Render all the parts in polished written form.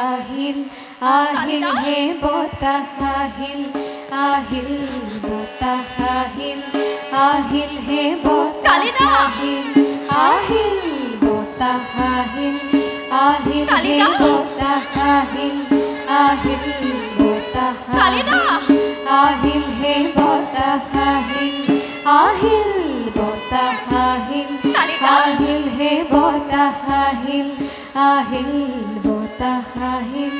আহিল আহিল হে বতাহ আহিল আহিল বতাহ আহিল আহিল হে বতাহ আহিল আহিল বতাহ আহিল আহিল হে বতাহ আহিল আহিল বতাহ আহিল হে বতাহ আহিল আহিল বতাহ আহিল আহিল হে বতাহ আহিল আহিল বতাহ আহিল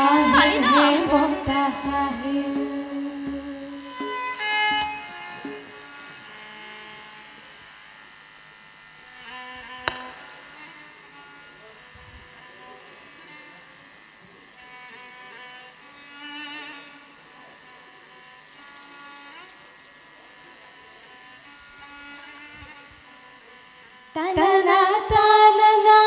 আহিল হে বতাহ আহিল Ta-na-na, ta-na-na,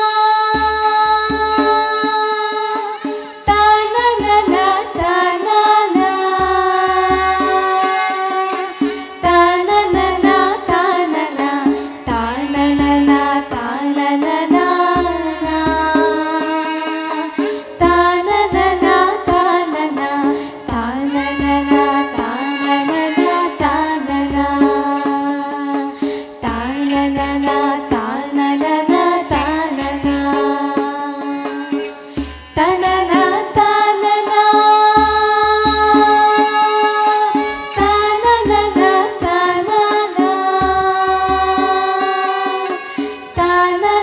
ta-na-na-na, ta-na-na, ta-na-na-na, ta-na-na, ta-na-na-na, ta-na-na-na,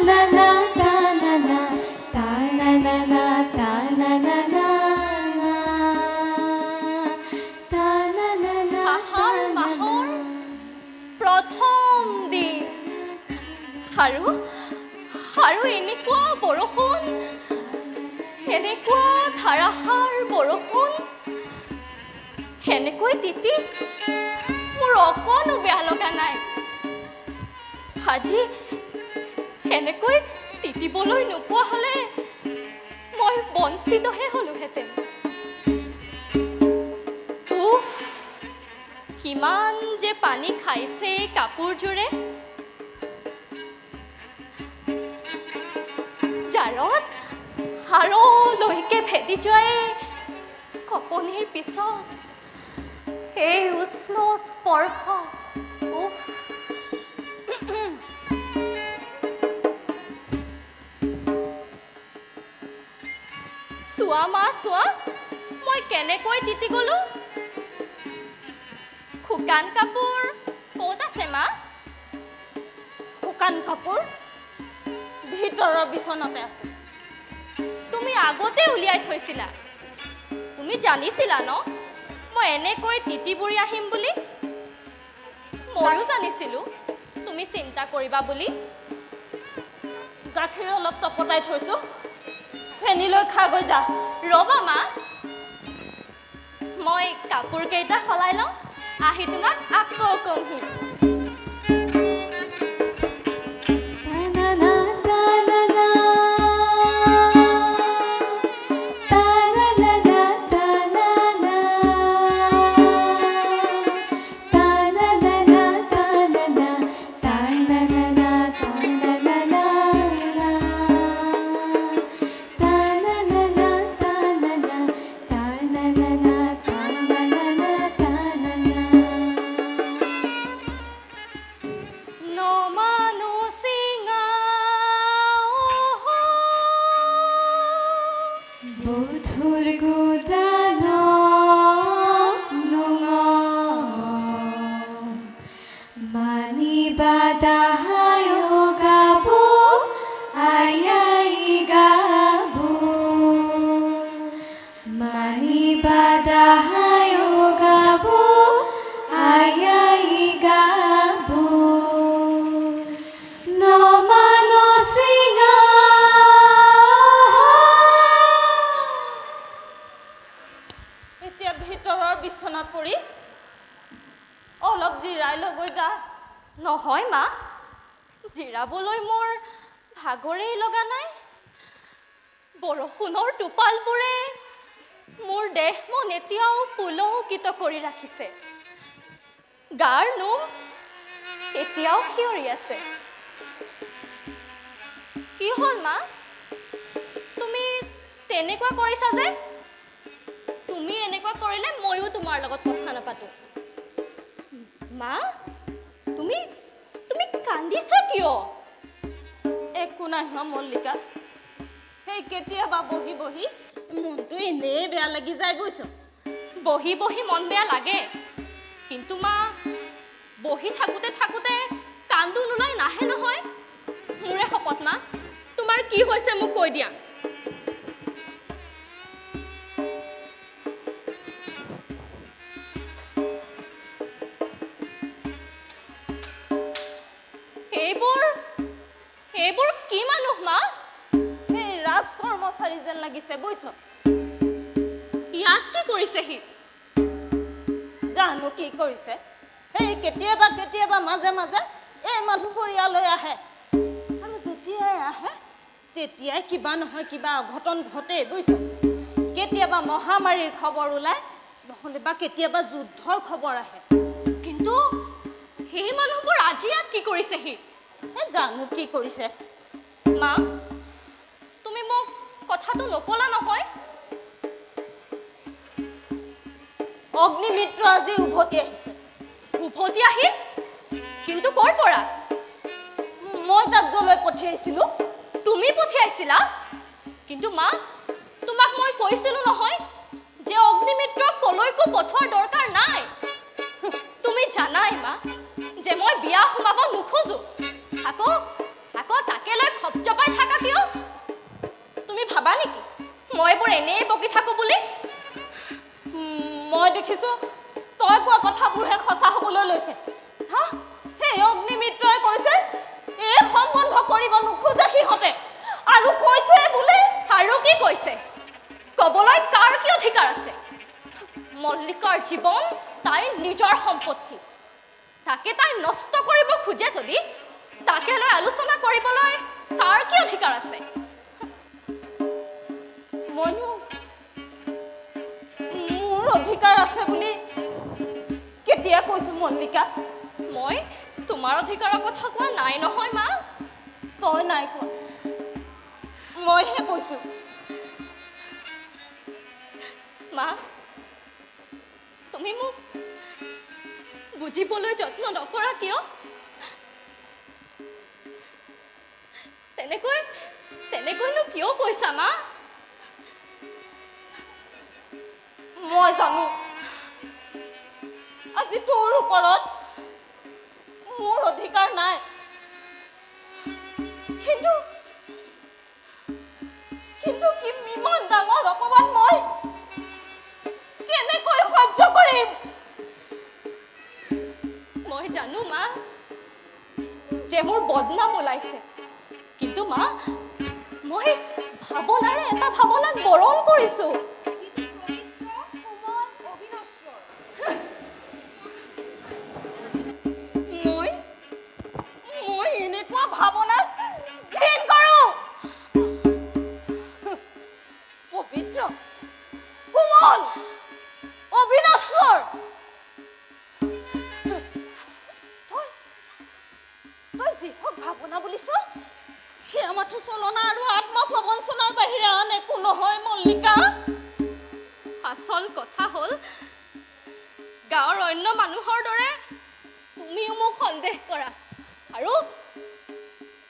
ta-na-na-na, ta-na-na, ta-na-na-na, ta-na-na-na, আৰু এনেকুৱা বৰষুণ এনেকুৱা ধাৰাসাৰ বৰষুণ এনেকৈ তিতি মোৰ অকণো বেয়া লগা নাই আজি এনেকৈ তিতিবলৈ নোপোৱা হ'লে মই বঞ্চিতহে হ'লোহেঁতেন কিমান যে পানী খাইছে কাপোৰযোৰে জাৰত হাৰলৈকে ভেদি যোৱাই কপনিৰ পিছত এই উষ্ণ স্পৰ্শ চোৱা মা চোৱা মই কেনেকৈ তিতি গলো শুকান কাপোৰ ক'ত আছে মা শুকান কাপোৰ ভিতৰৰ বিছনাতে আছে তুমি আগতে উলিয়াই থৈছিলা তুমি জানিছিলা ন মই এনেকৈ তিতি বুৰি আহিম বুলি ময়ো জানিছিলো তুমি চিন্তা কৰিবা বুলি গাখীৰ অলপ তপতাই থৈছো চেনি লৈ খা গৈ যা ৰবা মা মই কাপোৰ কেইটা সলাই লওঁ আহি তোমাক আকৌ কমহি Mani badahayo gabu, ayai gabu. Mani badahayo gabu, ayai gabu. No mano singa. এতিয়া ভিতৰৰ বিছনাত পৰি অলপ জিৰাই লৈ গৈ যা নহয় মা জিৰাবলৈ মোৰ ভাগৰেই লগা নাই বৰষুণৰ টোপালবোৰে মোৰ দেহ মন এতিয়াও পুলকিত কৰি ৰাখিছে গাৰ নোম এতিয়াও শিয়ৰি আছে কি হ'ল মা তুমি তেনেকুৱা কৰিছা যে তুমি এনেকুৱা কৰিলে ময়ো তোমাৰ লগত কথা নাপাতো মা তুমি কান্দিছা কিয় একো নাই মল্লিকা সেই কেতিয়াবা বহি বহি মনটো এনেই বেয়া লাগি যায় বুজিছ বহি বহি মন বেয়া লাগে কিন্তু মা বহি থাকোতে থাকোতে কান্দো নোলাই নাহে নহয় মোৰে শপত মা তোমাৰ কি হৈছে মোক কৈ দিয়া এইবোৰ কি মানুহ মা এই ৰাজ কৰ্মচাৰী যেন লাগিছে বুজিছ ইয়াত কি কৰিছে সি জানো কি কৰিছে সেই কেতিয়াবা কেতিয়াবা মাজে মাজে এই মানুহবোৰ ইয়ালৈ আহে আৰু যেতিয়াই আহে তেতিয়াই কিবা নহয় কিবা অঘটন ঘটে বুজিছ কেতিয়াবা মহামাৰীৰ খবৰ ওলায় নহ'লে বা কেতিয়াবা যুদ্ধৰ খবৰ আহে কিন্তু সেই মানুহবোৰ আজি ইয়াত কি কৰিছে সি জানো কি কৰিছে মা তুমি মোক কথাটো নকলা নহয় অগ্নিমিত্ৰ আজি উভতি আহিছে উভতি আহিল কিন্তু ক'ৰ পৰা মই তাক যলৈ পঠিয়াইছিলো তুমি পঠিয়াইছিলা কিন্তু মা তোমাক মই কৈছিলো নহয় যে অগ্নিমিত্ৰক কলৈকো পঠোৱাৰ দৰকাৰ নাই তুমি জানাই মা যে মই বিয়া সোমাব নোখোজো আকৌ তাকে লৈ খপচপাই থাকা কিয় তুমি ভাবা নেকি মই বৰ এনেই বকি থাকো বুলি মই দেখিছো তই কোৱা কথাবোৰহে সঁচা হ'বলৈ লৈছে হা সেই অগ্নিমিত্ৰই কৈছে এই সম্বন্ধ কৰিব নোখোজে সিহঁতে আৰু কৈছে বোলে আৰু কি কৈছে ক'বলৈ কাৰ কি অধিকাৰ আছে মল্লিকাৰ জীৱন তাইৰ নিজৰ সম্পত্তি তাকে তাই নষ্ট কৰিব খোজে যদি তাকে লৈ আলোচনা কৰিবলৈ কাৰ কি অধিকাৰ আছে মইনো মোৰ অধিকাৰ আছে বুলি কেতিয়া কৈছো মল্লিকা মই তোমাৰ অধিকাৰৰ কথা কোৱা নাই নহয় মা তই নাই কোৱা মইহে কৈছো মা তুমি মোক বুজিবলৈ যত্ন নকৰা কিয় তেনেকৈনো কিয় কৈছা মা মই জানো আজি তোৰ ওপৰত মোৰ অধিকাৰ নাই কিন্তু কি ইমান ডাঙৰ অপমান মই কেনেকৈ সহ্য কৰিম মই জানো মা যে মোৰ বদনাম ওলাইছে কিন্তু মা মই ভাৱনাৰে এটা ভাৱনাক বৰণ কৰিছো মই এনেকুৱা ভাৱনাক ঘৃণ কৰো পবিত্ৰ কোমল অবিনশ্বৰ তই যিহক ভাৱনা বুলিছ সেয়া মাথো চলনা আৰু আত্মপ্ৰবঞ্চনাৰ বাহিৰে আন একো নহয় মল্লিকা আচল কথা হ'ল গাঁৱৰ অন্য মানুহৰ দৰে তুমিও মোক সন্দেহ কৰা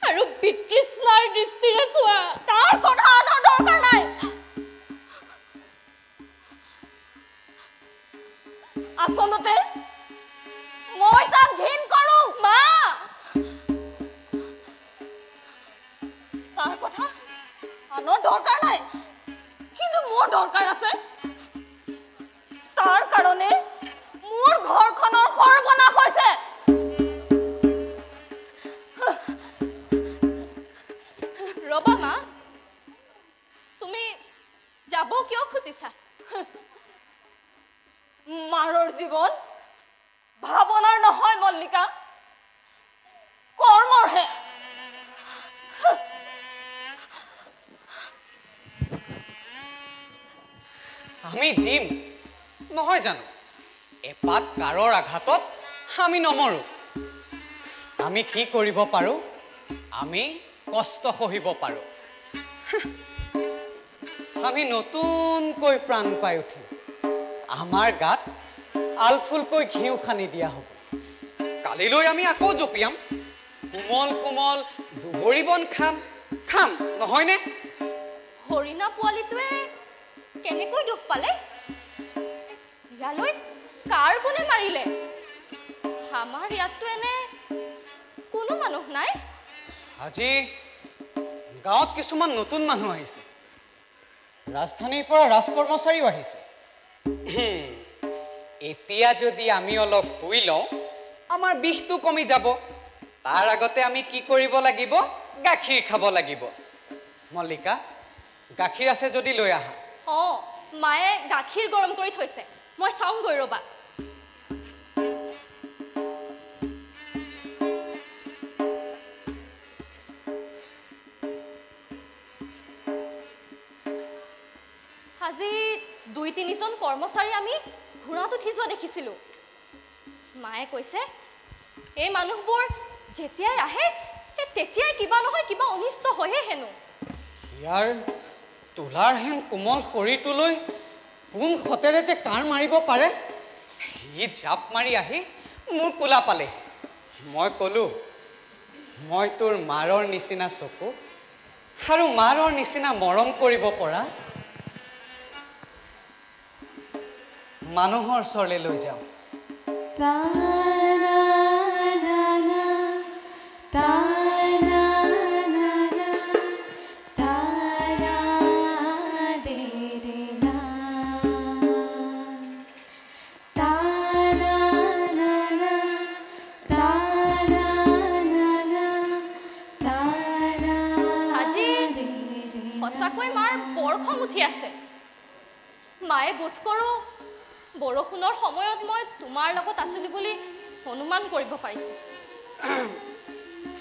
আৰু বিতৃষ্ণাৰ দৃষ্টিৰে চোৱা তাৰ কথা আনৰ দৰকাৰ নাই আচলতে মই তাক ঘৃণ কৰো মল্লিকা কৰ্মৰহে আমি জিম নহয় জানো এপাত কাৰৰ আঘাতত আমি নমৰো আমি কি কৰিব পাৰো আমি কষ্ট সহিব পাৰো আমি নতুনকৈ প্ৰাণ পাই উঠিম আমাৰ গাত আলফুলকৈ ঘিউ খানি দিয়া হ'ব কালিলৈ আমি আকৌ জপিয়াম কোমল কোমল দুবৰি বন খাম নহয়নে হৰিণা পোৱালিটোৱে কেনেকৈ দুখ পালে ইয়ালৈ কাৰ কোনে মাৰিলে আমাৰ ইয়াততো এনে কোনো মানুহ নাই আজি গাঁৱত কিছুমান নতুন মানুহ আহিছে ৰাজধানীৰ পৰা ৰাজকৰ্মচাৰীও আহিছে এতিয়া যদি আমি অলপ শুই লওঁ আমাৰ বিষটো কমি যাব তাৰ আগতে আমি কি কৰিব লাগিব গাখীৰ খাব লাগিব মল্লিকা গাখীৰ আছে যদি লৈ আহা মায়ে গাখীৰ গৰম কৰি থৈছে মই চাওঁগৈ ৰবা আজি 2-3জন কৰ্মচাৰী আমি ঘোঁৰাত উঠি যোৱা দেখিছিলো মায়ে কৈছে এই মানুহবোৰ যেতিয়াই আহে তেতিয়াই কিবা নহয় কিবা অনিষ্ট হয়ে হেনো ইয়াৰ তোলাৰ হেন কোমল শৰীৰটোলৈ কোন খতেৰে যে কাৰ মাৰিব পাৰে ই জাপ মাৰি আহি মোৰ কোলা পালে মই ক'লো মই তোৰ মাৰৰ নিচিনা চকু আৰু মাৰৰ নিচিনা মৰম কৰিব পৰা মানুহৰ ওচৰলৈ লৈ যাওঁ সঁচাকৈ মাৰ বৰ খং উঠি আছে মায়ে বোধ কৰোঁ বৰষুণৰ সময়ত মই তোমাৰ লগত আছিলো বুলি অনুমান কৰিব পাৰিছো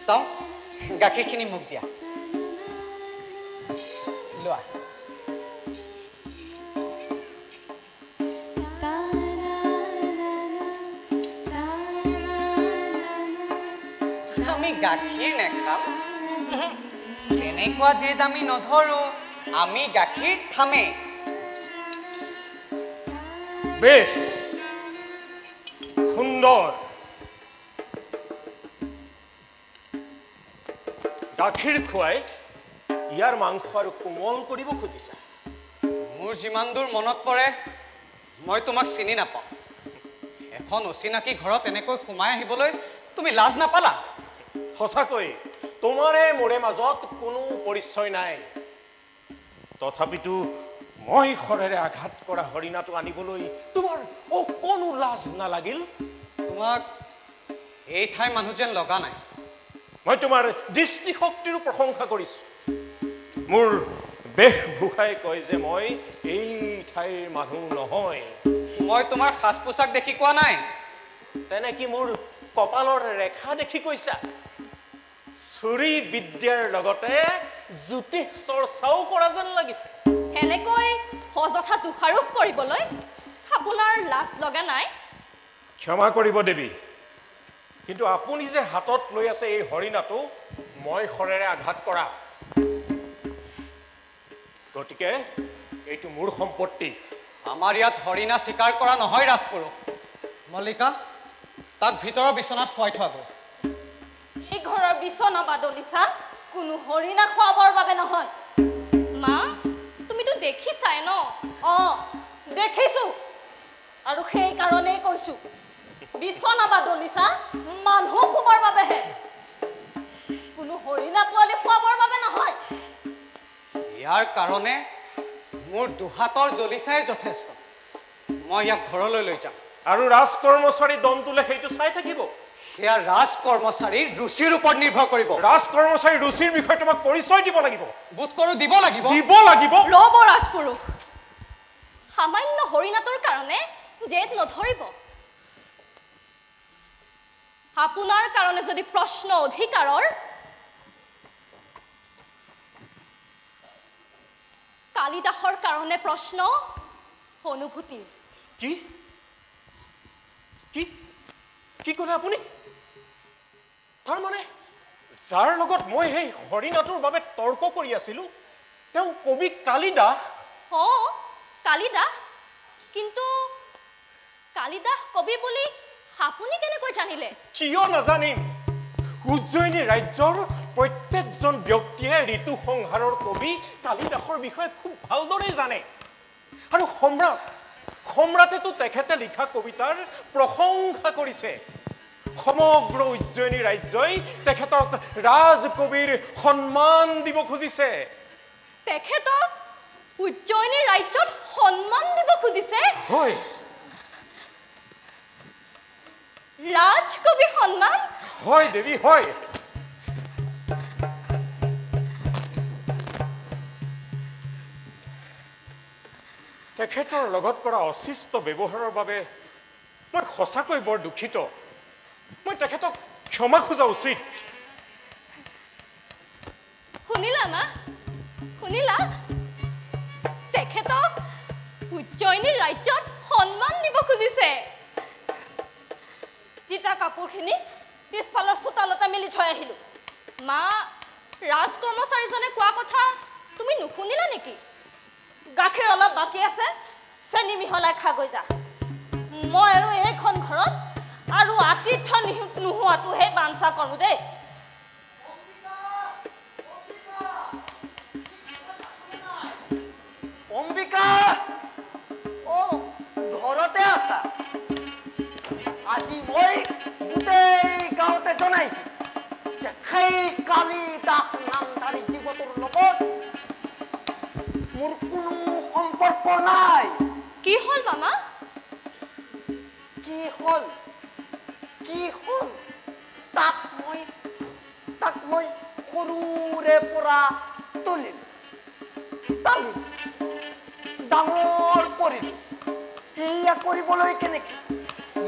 চাওঁ গাখীৰখিনি মোক দিয়া লোৱা আমি গাখীৰ নেখাম তেনেকুৱা জেদ আমি নধৰো আমি গাখীৰ খামেই বেশ সুন্দৰ গাখীৰ খুৱাই ইয়াৰ মাংস আৰু কোমল কৰিব খুজিছা মোৰ যিমান দূৰ মনত পৰে মই তোমাক চিনি নাপাওঁ এখন অচিনাকি ঘৰত এনেকৈ সোমাই আহিবলৈ তুমি লাজ নাপালা সঁচাকৈ তোমাৰে মোৰে মাজত কোনো পৰিচয় নাই তথাপিতো মই খৰেৰে আঘাত কৰা হৰিণাটো আনিবলৈ তোমাৰ অকণো লাজ নালাগিল তোমাক এই ঠাইৰ মানুহ যেন লগা নাই মই তোমাৰ দৃষ্টিশক্তিৰো প্ৰশংসা কৰিছো মোৰ বেশভূষাই কয় যে মই এই ঠাইৰ মানুহ নহয় মই তোমাৰ সাজ পোছাক দেখি কোৱা নাই তেনে কি মোৰ কপালৰ ৰেখা দেখি কৈছা চুৰি বিদ্যাৰ লগতে জ্যোতিষ চৰ্চাও কৰা যেন লাগিছে এনেকৈ অযথা দোষাৰোপ কৰিবলৈ আপোনাৰ লাজ লগা নাই ক্ষমা কৰিব দেৱী কিন্তু আপুনি যে হাতত লৈ আছে এই হৰিণাটো মই খৰেৰে আঘাত কৰা গতিকে এইটো মোৰ সম্পত্তি আমাৰ ইয়াত হৰিণা স্বীকাৰ কৰা নহয় ৰাজপুৰুষ মল্লিকা তাক ভিতৰৰ বিচনাত শুৱাই থোৱা গৈ এই ঘৰৰ বিচনা বাদলিছা কোনো হৰিণা খোৱাবৰ বাবে নহয় মা তুমিতো দেখিছাই ন দেখিছো আৰু সেই কাৰণেই কৈছো বিচনা বাদলিছা মানুহ শুবৰ বাবেহে কোনো হৰিণা পোৱালি খোৱাবৰ বাবে নহয় ইয়াৰ কাৰণে মোৰ দুহাতৰ জ্বলিচাই যথেষ্ট মই ইয়াক ঘৰলৈ লৈ যাম আৰু ৰাজকৰ্মচাৰী দমটোলে সেইটো চাই থাকিব সেয়া ৰাজকৰ্মচাৰীৰ ৰুচিৰ ওপৰত নিৰ্ভৰ কৰিব ৰাজকৰ্মচাৰীৰ ৰুচিৰ বিষয়ে তোমাক পৰিচয় দিব লাগিব বোধ কৰোঁ দিব লাগিব ৰ'ব ৰাজপুৰুষ সামান্য হৰিণাটোৰ কাৰণে জেদ নধৰিব আপোনাৰ কাৰণে যদি প্ৰশ্ন অধিকাৰৰ কালিদাসৰ কাৰণে প্ৰশ্ন অনুভূতিৰ কি কি কি ক'লে আপুনি তাৰ মানে যাৰ লগত মই সেই হৰিণাটোৰ বাবে তৰ্ক কৰি আছিলো তেওঁ কবি কালিদাস কালিদাস কিন্তু কালিদাস কবি বুলি আপুনি কেনেকৈ জানিলে কিয় নাজানিম উজ্জয়িনী ৰাজ্যৰ প্ৰত্যেকজন ব্যক্তিয়ে ঋতু সংহাৰৰ কবি কালিদাসৰ বিষয়ে খুব ভালদৰে জানে আৰু সম্ৰাটেতো তেখেতে লিখা কবিতাৰ প্ৰশংসা কৰিছে সমগ্ৰ উজ্জয়িনী ৰাজ্যই তেখেতক ৰাজকবিৰ সন্মান দিব খুজিছে তেখেতক উজ্জয়িনী ৰাজ্যত সন্মান দিব খুজিছে হয় ৰাজকবি সন্মান হয় দেৱী হয় তেখেতৰ লগত কৰা অশিষ্ট ব্যৱহাৰৰ বাবে মই সঁচাকৈ বৰ দুখিত মই তেখেতক ক্ষমা খোজা উচিত শুনিলা মা শুনিলা তেখেতক উজ্জয়িনী ৰাজ্যত সন্মান দিব খুজিছে তিতা কাপোৰখিনি পিছফালৰ চোতালতে মেলি থৈ আহিলোঁ মা ৰাজকৰ্মচাৰীজনে কোৱা কথা তুমি নুশুনিলা নেকি গাখীৰ অলপ বাকী আছে চেনি মিহলাই খা গৈ যা মই আৰু এইখন ঘৰত আৰু আতিথ্য নোহোৱাটোহে বাঞ্ছা কৰোঁ দেই অম্বিকা ঘৰতে আছা আজি মই গোটেই গাঁৱতে জনাইছো যে সেই কালিদাস নামধাৰী জীৱটোৰ লগত মোৰ কোনো সম্পৰ্ক নাই কি হ'ল মামা কি হ'ল তাক মই সৰুৰে পৰা তুলিলো ডাঙৰ কৰিলো সেয়া কৰিবলৈ কেনেকে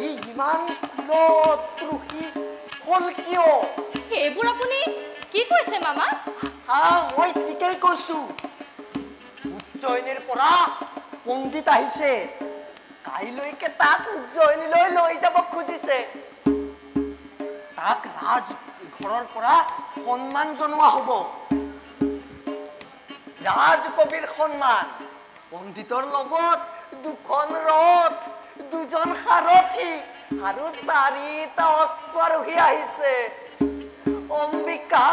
ই ইমান ত্ৰুষি হ'ল কিয় সেইবোৰ আপুনি কি কৈছে মামা মই ঠিকেই কৈছো উজ্জয়িনীৰ পৰা পণ্ডিত আহিছে কাইলৈকে তাক উজ্জয়িনীলৈ লৈ যাব খুজিছে তাক ৰাজ ঘৰৰ পৰা সন্মান জনোৱা হ'ব ৰাজকবিৰ সন্মান পণ্ডিতৰ লগত দুখন ৰথ দুজন সাৰথী আৰু 4টা অশ্বাৰোহী আহিছে অম্বিকা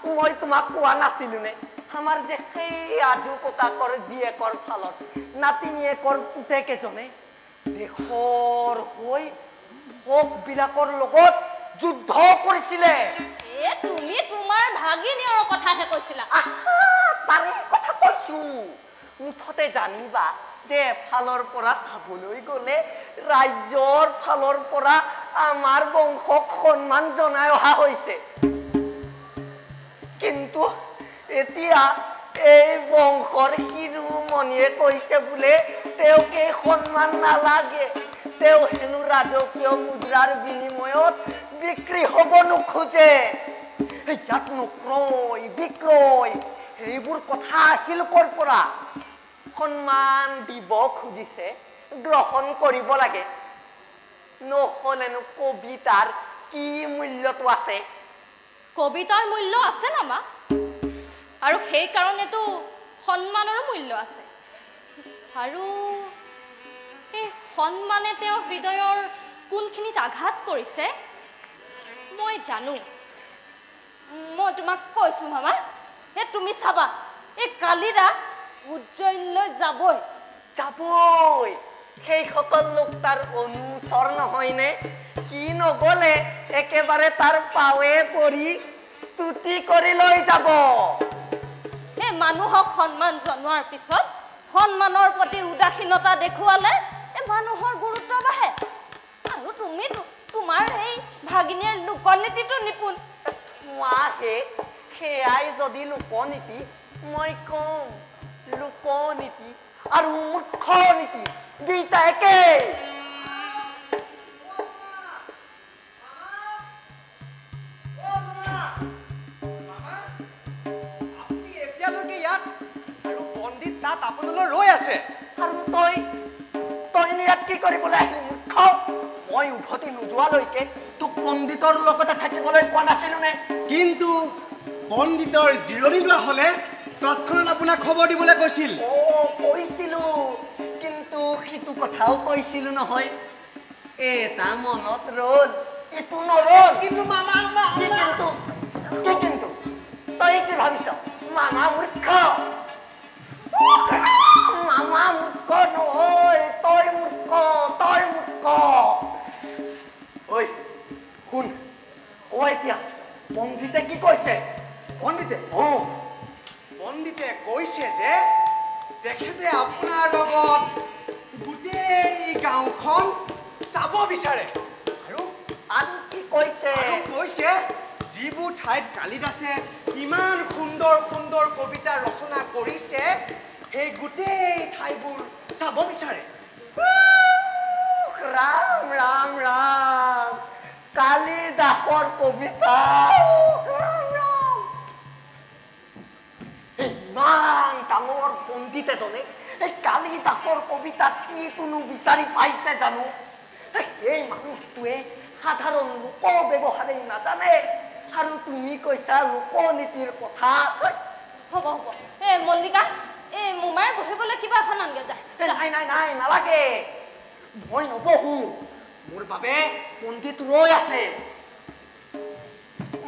মই তোমাক কোৱা নাছিলো নে আমাৰ যে সেই আজু ককাকৰ জীয়েকৰ ফালত নাতিনীয়েকৰ পুতেকেজনে দেশৰ হৈ হকবিলাকৰ লগত যুদ্ধ কৰিছিলে তুমি তোমাৰ ভাগিনীৰ কথাহে কৈছিলা তাৰে কথা কৈছো মুঠতে জানিবা যে ফালৰ পৰা চাবলৈ গ'লে ৰাজ্যৰ ফালৰ পৰা আমাৰ বংশক সন্মান জনাই অহা হৈছে কিন্তু এতিয়া এই বংশৰ শিৰোমণিয়ে কৈছে বোলে তেওঁকে সন্মান নালাগে তেওঁ হেনো ৰাজকীয় মুদ্ৰাৰ বিনিময়ত বিক্ৰী হ'ব নোখোজে ইয়াত নক্ৰয় বিক্ৰয় এইবোৰ কথা আহিল কৰ পৰা সন্মান দিব খুজিছে গ্ৰহণ কৰিব লাগে নহ'লেনো কবিতাৰ কি মূল্যটো আছে কবিতাৰ মূল্য আছে মামা আৰু সেই কাৰণেতো সন্মানৰো মূল্য আছে আৰু এই সন্মানে তেওঁৰ হৃদয়ৰ কোনখিনিত আঘাত কৰিছে মই জানো মই তোমাক কৈছো মামা তুমি চাবা এই কালিদাস উজ্জয়িনীলৈ যাবই সেইসকল লোক তাৰ অনুচৰ নহয়নে কি নগ'লে একেবাৰে তাৰ পাৱে পৰি স্তুতি কৰি লৈ যাব এই মানুহক সন্মান জনোৱাৰ পিছত সন্মানৰ প্ৰতি উদাসীনতা দেখুৱালে এই মানুহৰ গুৰুত্ব বাঢ়ে আৰু তুমি তোমাৰ এই ভাগিনীৰ লোকনীতিটো নিপুণ সেয়াই যদি লোকনীতি মই কম লোকনীতি আৰু মূৰ্খ নীতি দুইটা একে পণ্ডিত তাত আপোনালৈ ৰৈ আছে। আৰু তই ইয়াত কি কৰিবলৈ আহিলি মূৰ্খ? মই উভতি নোযোৱালৈকে তোক পণ্ডিতৰ লগতে থাকিবলৈ কোৱা নাছিলো নে? কিন্তু পণ্ডিতৰ জিৰণি লোৱা হ'লে তৎক্ষণাত আপোনাক খবৰ দিবলৈ কৈছিল। কৈছিলো, কিন্তু সিটো কথাও কৈছিলো নহয়। এটা মনত ৰল, ইটো নৰল। কিন্তু মামা কিন্তু তই কি ভাবিছ? মামা মূৰ্খ। মামা মূৰ্খ নহয়, তই মূৰ্খ। ঐ শুন, এতিয়া পণ্ডিতে কি কৈছে? পণ্ডিতে কৈছে যে তেখেতে আপোনাৰ লগত গোটেই গাঁওখন চাব বিচাৰে। আৰু কি কৈছে? কৈছে যিবোৰ ঠাইত কালিদাসে ইমান সুন্দৰ সুন্দৰ কবিতা ৰচনা কৰিছে সেই গোটেই ঠাইবোৰ চাব বিচাৰে। ৰাম ৰাম ৰাম, কালিদাসৰ কবিতা। ইমান ডাঙৰ পণ্ডিত এজনে এই কালিদাসৰ কবিতাত কি কোনো বিচাৰি পাইছে জানো? এই মানুহটোৱে সাধাৰণ লোক ব্যৱহাৰেই নাজানে, আৰু তুমি কৈছা লোকনীতিৰ কথা। হ'ব মল্লিকা, এই মোমাই বহিবলৈ কিবা এখন আনগে যায়। নাই নালাগে, মই নবহো। মোৰ বাবে পণ্ডিত ৰৈ আছে।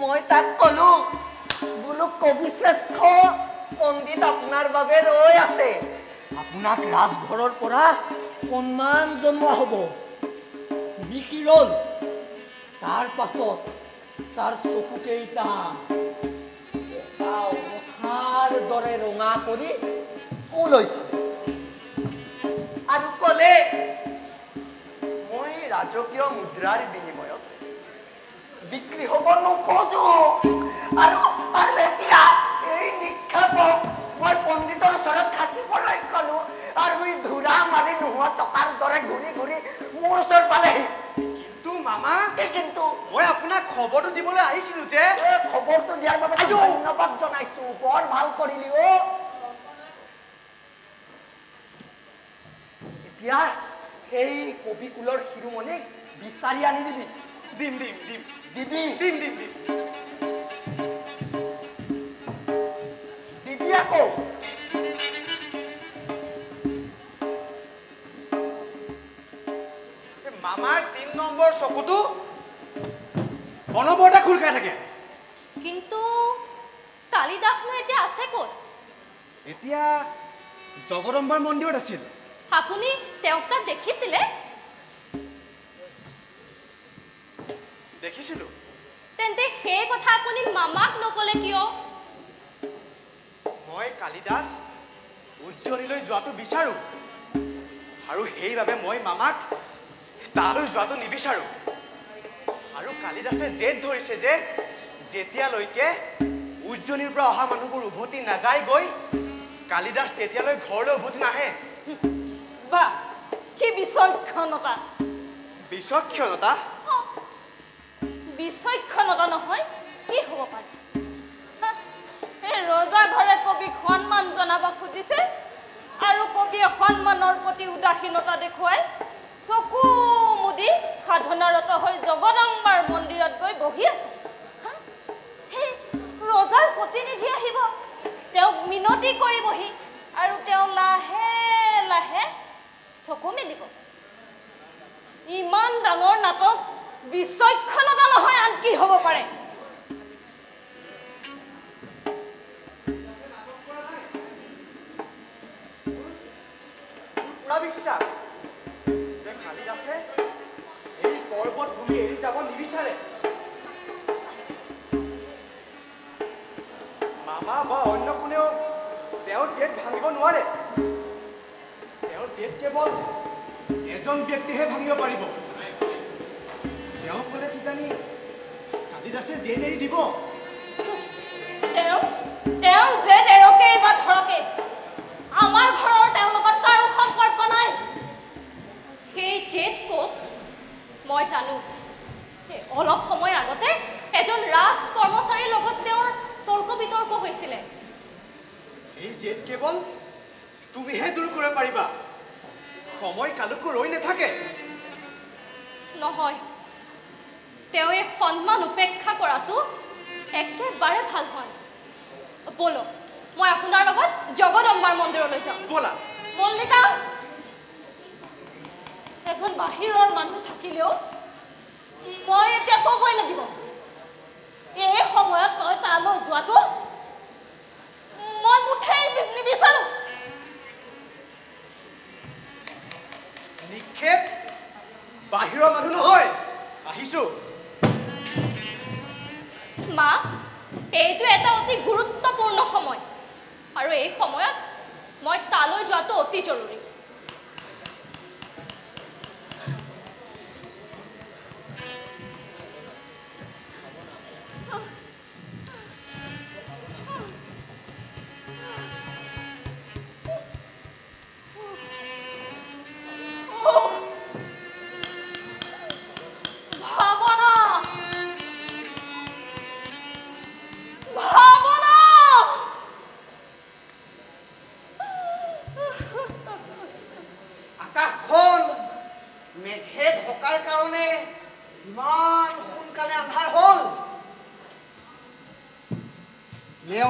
মই তাক কলো বোলো কবি শ্ৰেষ্ঠ পণ্ডিত আপোনাৰ বাবে ৰৈ আছে। আপোনাক ৰাজঘৰৰ পৰা সন্মান জনোৱা হ'ব। নিশিৰল তাৰ পাছত তাৰ চকুকেইটা অথাৰ দৰে ৰঙা কৰি মোলৈ আৰু কলে মই ৰাজকীয় মুদ্ৰাৰ বিনিময়ত বিক্ৰী হ'ব নোখোজো। আৰু এতিয়া এই নিক্ষেপক মই পণ্ডিতৰ ওচৰত থাকিবলৈ কলো, আৰু এই ধূৰা মাৰি নোহোৱা টকাৰ দৰে ঘূৰি ঘূৰি মোৰ ওচৰত পালেহি। কিন্তু মামা, কিন্তু মই আপোনাক খবৰটো দিবলৈ আহিছিলো যে। খবৰটো দিয়াৰ বাবে ধন্যবাদ জনাইছো, বৰ ভাল কৰিলি। এতিয়া সেই কবিকুলৰ শিৰোমণিক বিচাৰি আনি দিবি। দিবি আকৌ। মামাৰ ৩ নম্বৰ চকুটো অনবৰতে খোল খাই থাকে। কিন্তু কালিদাসনো এতিয়া আছে ক'ত? এতিয়া জগদম্বাৰ মন্দিৰত আছিল। আপুনি তেওঁক তাত দেখিছিলে? দেখিছিলো। তেন্তে সেই কথা আপুনি মামাক নকলে কিয়? মই কালিদাস উজ্জয়িনীলৈ যোৱাটো বিচাৰো, আৰু সেইবাবে মই মামাক তালৈ যোৱাটো নিবিচাৰো। আৰু কালিদাসে জেদ ধৰিছে যে যেতিয়ালৈকে উজ্জয়িনীৰ পৰা অহা মানুহবোৰ উভতি নাযায়গৈ, কালিদাস তেতিয়ালৈ ঘৰলৈ উভতি নাহে। বা কি বিচক্ষণতা! বিচক্ষণতা? বিচক্ষণতা নহয় কি হ'ব পাৰে? এই ৰজা ঘৰে কবিক সন্মান জনাব খুজিছে, আৰু কবিয়ে সন্মানৰ প্ৰতি উদাসীনতা দেখুৱাই চকু মুদি সাধনাৰত হৈ জগদম্বাৰ মন্দিৰত গৈ বহি আছে। সেই ৰজাৰ প্ৰতিনিধি আহিব, তেওঁক মিনতি কৰিবহি, আৰু তেওঁ লাহে লাহে চকু মেলিব। ইমান ডাঙৰ নাটক বিচক্ষণতা নহয় আন কি হ'ব পাৰে? বিশ্বাস যে কালিদাসে এই পৰ্বত ভূমি এৰি যাব নিবিচাৰে। মামা বা অন্য কোনেও তেওঁৰ জেদ ভাঙিব নোৱাৰে। তেওঁৰ জেদ কেৱল এজন ব্যক্তিহে ভাঙিব পাৰিব। তেওঁ ক'লে কিজানি কালিদাসে জেদ এৰি দিব। তেওঁৰ জেদ এৰকেই বা ধৰকেই, আমাৰ ঘৰৰ তেওঁৰ লগত কাৰো সম্পৰ্ক নাই। সেই জেদ ক'ত মই জানো। অলপ সময় আগতে এজন ৰাজ কৰ্মচাৰীৰ লগত তেওঁৰ তৰ্ক বিতৰ্ক হৈছিলে। এই জেদ কেৱল পাৰিবা সময় কালকো ৰৈ নাথাকে নহয় তেওঁ এই সন্মান উপেক্ষা কৰাটো একেবাৰে ভাল হয় বলো মই আপোনাৰ লগত জগদম্বাৰ মন্দিৰলৈ যাওঁ বলা মল্লিকা এজন বাহিৰৰ মানুহ থাকিলেও মই এতিয়া ক'বই লাগিব এই সময়ত তই তালৈ যোৱাটো মই মুঠেই নিবিচাৰোঁ নিক্ষেপ বাহিৰৰ মানুহ নহয় আহিছোঁ মা এইটো এটা অতি গুৰুত্বপূৰ্ণ সময় আৰু এই সময়ত মই তালৈ যোৱাটো অতি জৰুৰী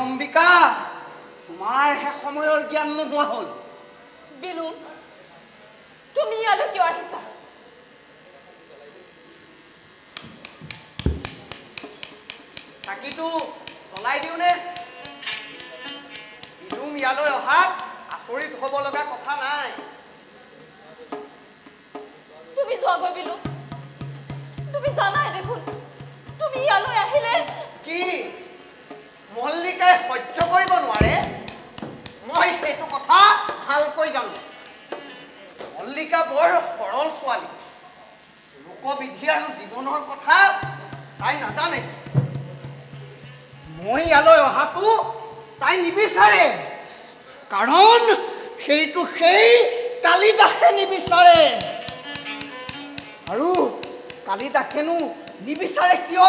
অম্বিকা তোমাৰ হে সময়ৰ জ্ঞান নোহোৱা হ'ল বিলু তুমি ইয়ালৈ কিয় আহিছা চাকিটো জ্বলাই দিওঁনে বিলুম ইয়ালৈ অহাত আচৰিত হ'ব লগা কথা নাই তুমি যোৱাগৈ বিলু তুমি জানাই দেখোন তুমি ইয়ালৈ আহিলে কি মল্লিকাই সহ্য কৰিব নোৱাৰে মই সেইটো কথা ভালকৈ জানো মল্লিকা বৰ সৰল ছোৱালী লোকবিধি আৰু জীৱনৰ কথা তাই নাজানে মই ইয়ালৈ অহাটো তাই নিবিচাৰে কাৰণ সেইটো সেই কালিদাসে নিবিচাৰে আৰু কালিদাসেনো নিবিচাৰে কিয়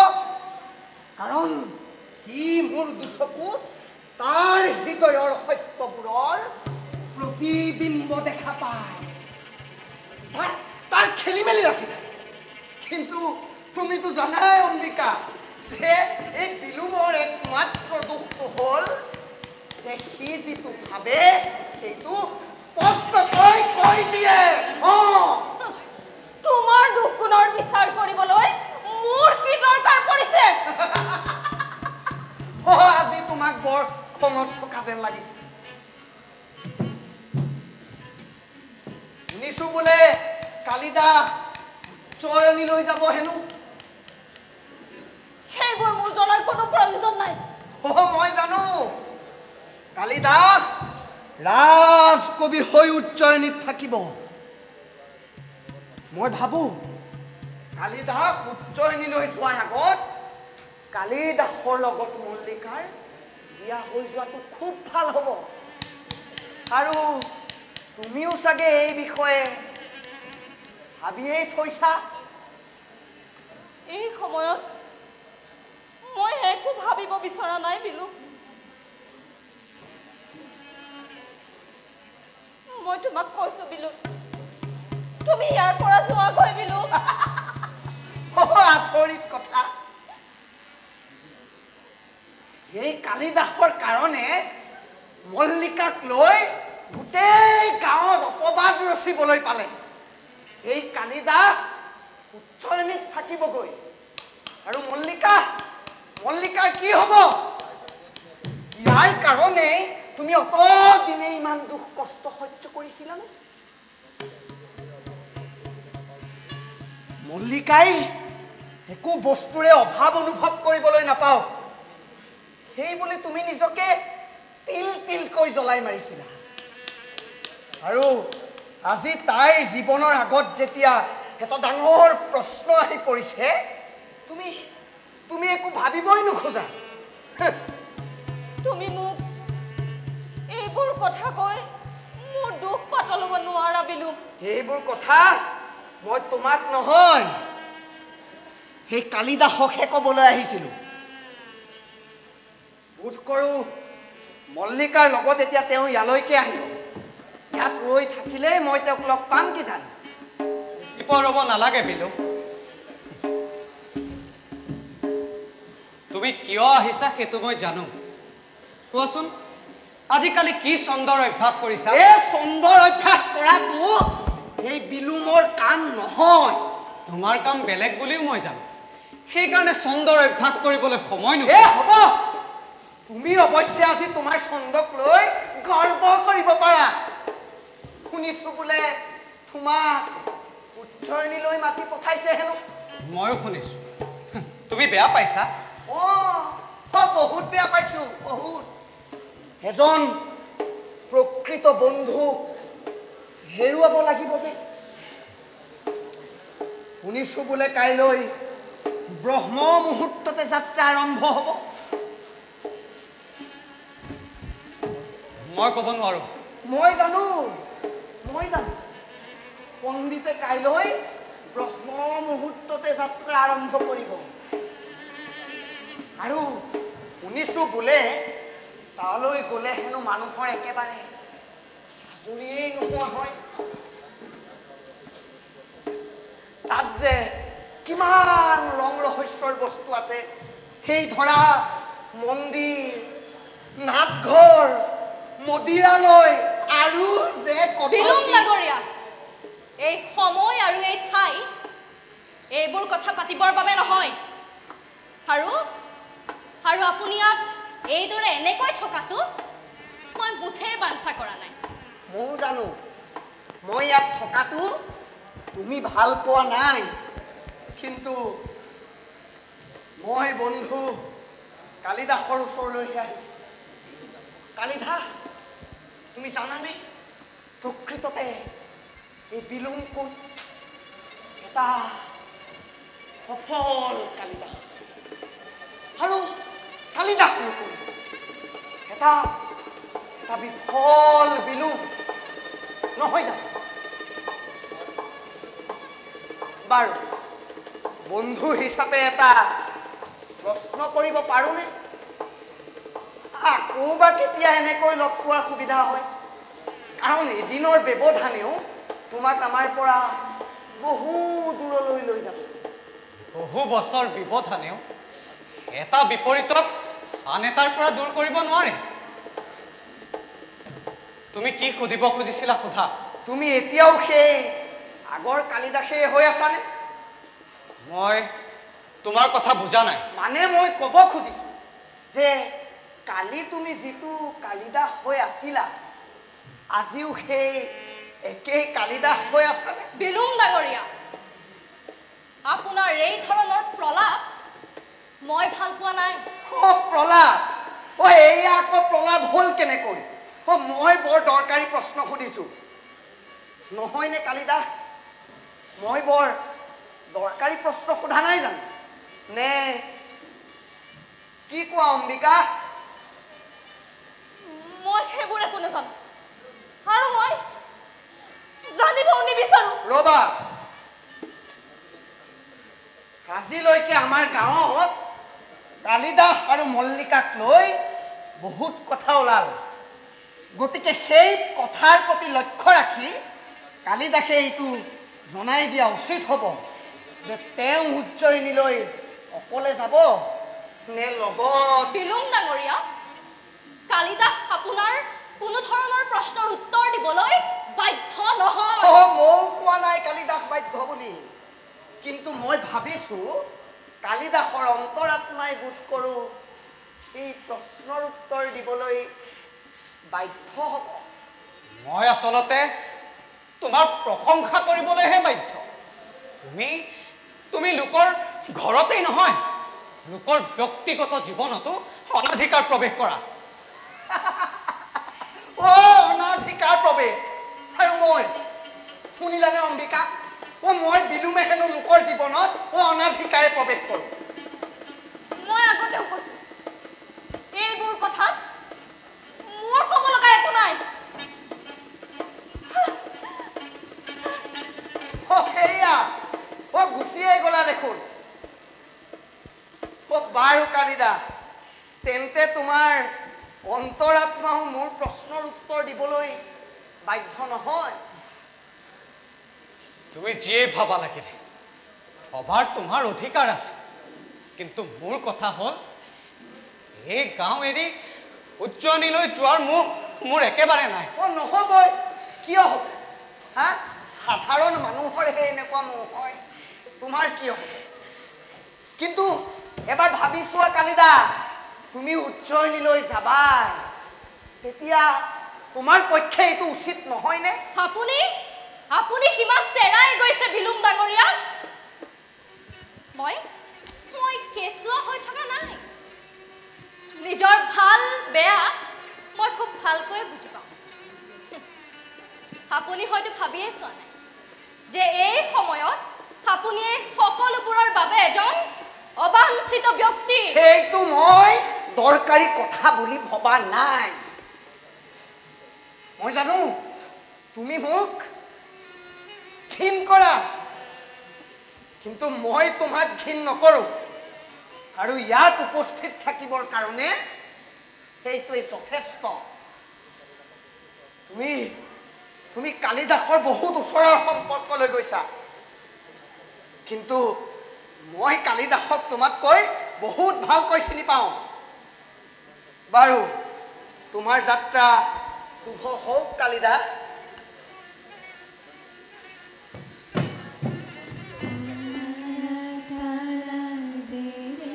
কাৰণ সি মোৰ দুচকুত তাৰ হৃদয়ৰ সত্যবোৰৰ প্ৰতিবিম্ব দেখা পায় তাৰ খেলি মেলি ৰাখি যায় কিন্তু তুমিতো জানাই অম্বিকা যে এই বিলুমৰ একমাত্ৰ দুখটো হ'ল যে সি যিটো ভাবে সেইটো স্পষ্টকৈ কৈ দিয়ে তোমাৰ দুখ গুণৰ বিচাৰ কৰিবলৈ মোৰ কি দৰকাৰ পৰিছে আজি তোমাক বৰ খঙত থকা যেন লাগিছে শুনিছো বোলে কালিদাস উচ্চয়নীলৈ যাব হেনো সেইবোৰ মোৰ জনাৰ কোনো প্ৰয়োজন নাই মই জানো কালিদাস ৰাজকবি হৈ উচ্চয়নীত থাকিব মই ভাবো কালিদাস উচ্চয়নীলৈ যোৱাৰ আগত কালিদাসৰ লগত মল্লিকাৰ বিয়া হৈ যোৱাটো খুব ভাল হ'ব আৰু তুমিও চাগে এই বিষয়ে ভাবিয়েই থৈছা এই সময়ত মই একো ভাবিব বিচৰা নাই বিলু মই তোমাক কৈছো বিলু তুমি ইয়াৰ পৰা যোৱাগৈ বিলু আচৰিত কথা এই কালিদাসৰ কাৰণে মল্লিকাক লৈ গোটেই গাঁৱত অপবাদ ৰচিবলৈ পালে এই কালিদাস উচ্চয়নীত থাকিবগৈ আৰু মল্লিকাৰ কি হ'ব ইয়াৰ কাৰণে তুমি অতদিনে ইমান দুখ কষ্ট সহ্য কৰিছিলানে মল্লিকাই একো বস্তুৰে অভাৱ অনুভৱ কৰিবলৈ নাপাওঁ সেই বুলি তুমি নিজকে তিল তিলকৈ জ্বলাই মাৰিছিলা আৰু আজি তাইৰ জীৱনৰ আগত যেতিয়া এটা ডাঙৰ প্ৰশ্ন আহি পৰিছে তুমি একো ভাবিবই নোখোজা তুমি মোক এইবোৰ কথা কৈ মোৰ দুখ পাতলাব নোৱাৰা বিলু এইবোৰ কথা মই তোমাক নহয় সেই কালিদাসকহে ক'বলৈ আহিছিলোঁ বোধ কৰোঁ মল্লিকাৰ লগত এতিয়া তেওঁ ইয়ালৈকে আহিব ইয়াত ৰৈ থাকিলেই মই তেওঁক লগ পাম কি জানো। জীৱ ৰ'ব নালাগে বিলু। তুমি কিয় আহিছা সেইটো মই জানো। কোৱাচোন আজিকালি কি চন্দৰ অভ্যাস কৰিছা? এই চন্দৰ অভ্যাস কৰাটো এই বিলু মোৰ কাম নহয়। তোমাৰ কাম বেলেগ বুলিও মই জানো, সেইকাৰণে চন্দৰ অভ্যাস কৰিবলৈ সময় এ নোপোৱা। হ'ব, তুমি অৱশ্যে আজি তোমাৰ চন্দক লৈ গৰ্ব কৰিব পাৰা। শুনিছো বোলে তোমাক উজ্জয়িনীলৈ মাতি পঠাইছে হেনো। ময়ো শুনিছো। তুমি বেয়া পাইছা? বহুত বেয়া পাইছো, বহুত। এজন প্ৰকৃত বন্ধুক হেৰুৱাব লাগিব যে। শুনিছো বোলে কাইলৈ ব্ৰহ্ম মুহূৰ্ততে যাত্ৰা আৰম্ভ হ'ব। মই ক'ব নোৱাৰো। মই জানো। পণ্ডিতে কাইলৈ ব্ৰহ্ম মুহূৰ্ততে যাত্ৰা আৰম্ভ কৰিব। আৰু শুনিছো বোলে তালৈ গ'লে হেনো মানুহৰ একেবাৰে আজৰিয়েই নোহোৱা হয়। তাত যে কিমান ৰং ৰহস্যৰ বস্তু আছে, সেই ধৰা মন্দিৰ, নাটঘৰ, মদিৰালয় আৰু যে বিলুম নগৰীয়া, এই সময় আৰু এই ঠাই এইবোৰ কথা পাতিবৰ বাবে নহয়। আৰু আপুনি ইয়াত এইদৰে এনেকৈ থকাটো মই মুঠেই বাঞ্ছা কৰা নাই। ময়ো জানো মই ইয়াত থকাটো তুমি ভাল পোৱা নাই, কিন্তু মই বন্ধু কালিদাসৰ ওচৰলৈহে আহিছো। কালিদাস, তুমি জানানে প্ৰকৃততে এই বিলুম কোন? এটা সফল কালিদাস। আৰু কালিদাস কোন? এটা বিফল বিলুম নহয় জানো? বাৰু বন্ধু হিচাপে এটা প্ৰশ্ন কৰিব পাৰোনে? আকৌ বা কেতিয়া এনেকৈ লগ পোৱাৰ সুবিধা হয়? কাৰণ এদিনৰ ব্যৱধানেও তোমাক আমাৰ পৰা বহু দূৰলৈ লৈ যাব। বহু বছৰ ব্যৱধানেও এটা বিপৰীতক আন এটাৰ পৰা দূৰ কৰিব নোৱাৰে। তুমি কি সুধিব খুজিছিলা সোধা। তুমি এতিয়াও সেই আগৰ কালিদাসে হৈ আছানে? মই তোমাৰ কথা বুজা নাই। মানে মই ক'ব খুজিছো যে কালি তুমি যিটো কালিদাস হৈ আছিলা, আজিও সেই একেই কালিদাস হৈ আছানে? বিলুম ডাঙৰীয়া, আপোনাৰ এই ধৰণৰ প্ৰলাপ মই ভাল পোৱা নাই। প্ৰলাপ? এয়া আকৌ প্ৰলাপ হ'ল কেনেকৈ? মই বৰ দৰকাৰী প্ৰশ্ন সুধিছো নহয়নে কালিদাস? মই বৰ দৰকাৰী প্ৰশ্ন সোধা নাই জানো? নে কি কোৱা অম্বিকা? মই সেইবোৰ একো নাজানো, আৰু মই জানিবও নিবিচাৰো। ৰবা, আজিলৈকে আমাৰ গাঁৱত কালিদাস আৰু মল্লিকাক লৈ বহুত কথা ওলাল। গতিকে সেই কথাৰ প্ৰতি লক্ষ্য ৰাখি কালিদাসে এইটো জনাই দিয়া উচিত হ'ব যে তেওঁ উজ্জয়িনীলৈ অকলে যাব নে লগত? বিলুম ডাঙৰীয়া, কালিদাস আপোনাৰ কোনো ধৰণৰ প্ৰশ্নৰ উত্তৰ দিবলৈ বাধ্য নহয়। ময়ো কোৱা নাই কালিদাস বাধ্য বুলি, কিন্তু মই ভাবিছো কালিদাসৰ অন্তৰাত্মাই বোধ কৰো এই প্ৰশ্নৰ উত্তৰ দিবলৈ বাধ্য হ'ব। মই আচলতে তোমাৰ প্ৰশংসা কৰিবলৈহে বাধ্য। তুমি লোকৰ ঘৰতেই নহয়, লোকৰ ব্যক্তিগত জীৱনতো অনাধিকাৰ প্ৰৱেশ কৰা। অনাধিকাৰ প্ৰৱেশ? আৰু মই শুনিলানে অম্বিকা? মই বিলুমে হেনো লোকৰ জীৱনত অনাধিকাৰে প্ৰৱেশ কৰোঁ। মই আগতেও কৈছো এইবোৰ কথাত মোৰ ক'ব লগা একো নাই। সেয়া গুচিয়ে গ'লা দেখোন। বাৰু কালিদাস, তেন্তে তোমাৰ অন্তৰাত্মাও মোৰ প্ৰশ্নৰ উত্তৰ দিবলৈ বাধ্য নহয়। তুমি যিয়ে ভাবা লাগিলে ভবাৰ তোমাৰ অধিকাৰ আছে, কিন্তু মোৰ কথা হ'ল এই গাঁও এৰি উজ্জয়িনীলৈ যোৱাৰ মোৰ একেবাৰে নাই। নহবই, কিয় হ'ব? হা, সাধাৰণ মানুহৰহে এনেকুৱা নহয়, তোমাৰ কিয় হ'ব? কিন্তু এবাৰ ভাবি চোৱা কালিদা, তুমি উজ্জয়িনীলৈ যাবা, তেতিয়া তোমাৰ পক্ষে এইটো উচিত নহয়নে? আপুনি সীমা চেৰাই গৈছে বিলুম ডাঙৰীয়া। মই কেঁচুৱা হৈ থকা নাই। নিজৰ ভাল বেয়া মই খুব ভালকৈ বুজি পাওঁ। আপুনি হয়তো ভাবিয়ে চোৱা নাই যে এই সময়ত আপুনি এই সকলোবোৰৰ বাবে এজন অবাঞ্ছিত ব্যক্তি। সেইটো মই দৰকাৰী কথা বুলি ভবা নাই। মই জানো তুমি মোক ঘিণ কৰা, কিন্তু মই তোমাক ঘিণ নকৰোঁ, আৰু ইয়াত উপস্থিত থাকিবৰ কাৰণে সেইটোৱে যথেষ্ট। তুমি কালিদাসৰ বহুত ওচৰৰ সম্পৰ্কলৈ গৈছা, কিন্তু মই কালিদাসক তোমাতকৈ বহুত ভালকৈ চিনি পাওঁ। বাৰু তোমাৰ যাত্ৰা শুভ হওক কালিদাস।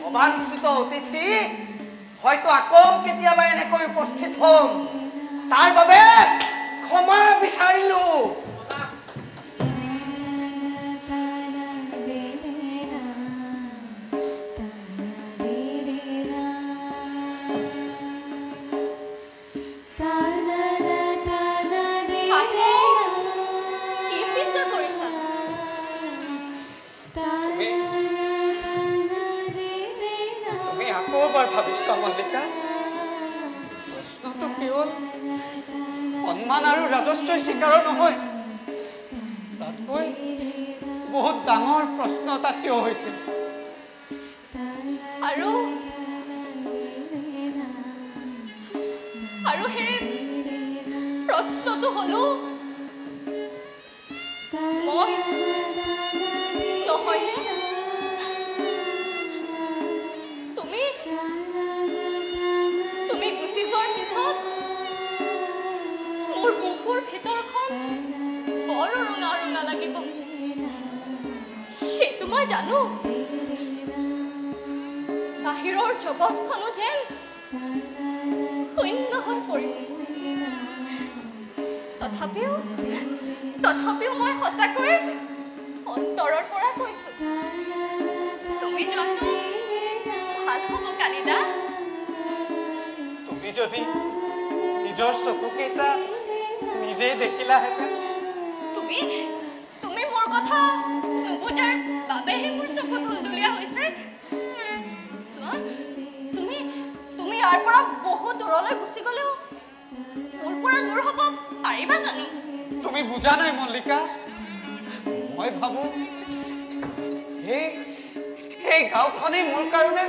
অবাঞ্ছিত অতিথি হয়তো আকৌ কেতিয়াবা এনেকৈ উপস্থিত হ'ম, তাৰ বাবে ক্ষমা বিচাৰিলো। কি চিন্তা কৰিছা? তুমি আকৌ এবাৰ ভাবিছোৱা মল্লিকা, প্ৰশ্নটো কেৱল সন্মান আৰু ৰাজস্বই স্বীকাৰৰ নহয়, তাতকৈ বহুত ডাঙৰ প্ৰশ্ন এটা থিয় হৈছিল। আৰু সেই প্ৰশ্নটো হলো মই নহয়নে? তুমি গুচি যোৱাৰ পিছত মোৰ বুকুৰ ভিতৰখন বৰ ৰঙা ৰঙা লাগিব, সেইটো মই জানো। বাহিৰৰ জগতখনো যেন শূন্য হৈ পৰিব। তথাপিও মই সঁচাকৈ অন্তৰৰ পৰা কৈছো, তুমি যোৱাটো ভাল হ'ব কালিদাস। তুমি যদি নিজৰ চকুকেইটা নিজেই দেখিলাহেঁতেন। তুমি মোৰ কথা নুবুজাৰ বাবেহে মোৰ চকু ধুলধুলীয়া হৈছে। চোৱা, তুমি ইয়াৰ পৰা বহুত দূৰলৈ গুচি গলেও মোৰ পৰা দূৰ হ'ব পাৰিবা জানো? তুমি বুজা নাই মল্লিকা, মই ভাবো এই গাঁওখনেই মোৰ কাৰণে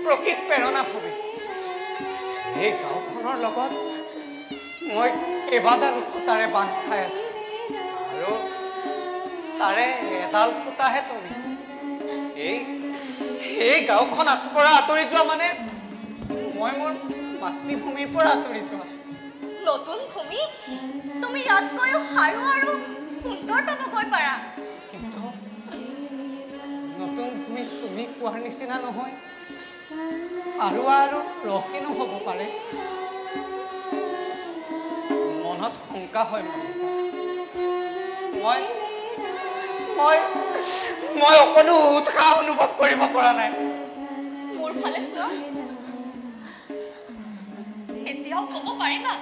প্ৰকৃত প্ৰেৰণা ভূমি। এই গাঁওখনৰ লগত মই কেইবাডাল সূতাৰে বান্ধ খাই আছো, আৰু তাৰে এডাল সূতাহে তুমি। এই গাঁওখন পৰা আঁতৰি যোৱা মানে মই মোৰ মাতৃভূমিৰ পৰা আঁতৰি যোৱা। নতুন ভূমি তুমি ইয়াতকৈও সাৰু আৰু সুন্দৰ পাবগৈ পাৰা, কিন্তু নতুন ভূমি তুমি কোৱাৰ নিচিনা নহয়, সাৰুৱা আৰু ৰসীনো হ'ব পাৰে। মনত শংকা হয় মই অকণো উৎসাহ অনুভৱ কৰিব পৰা নাই। মোৰ ফালে চোৱা, এতিয়াও ক'ব পাৰিবা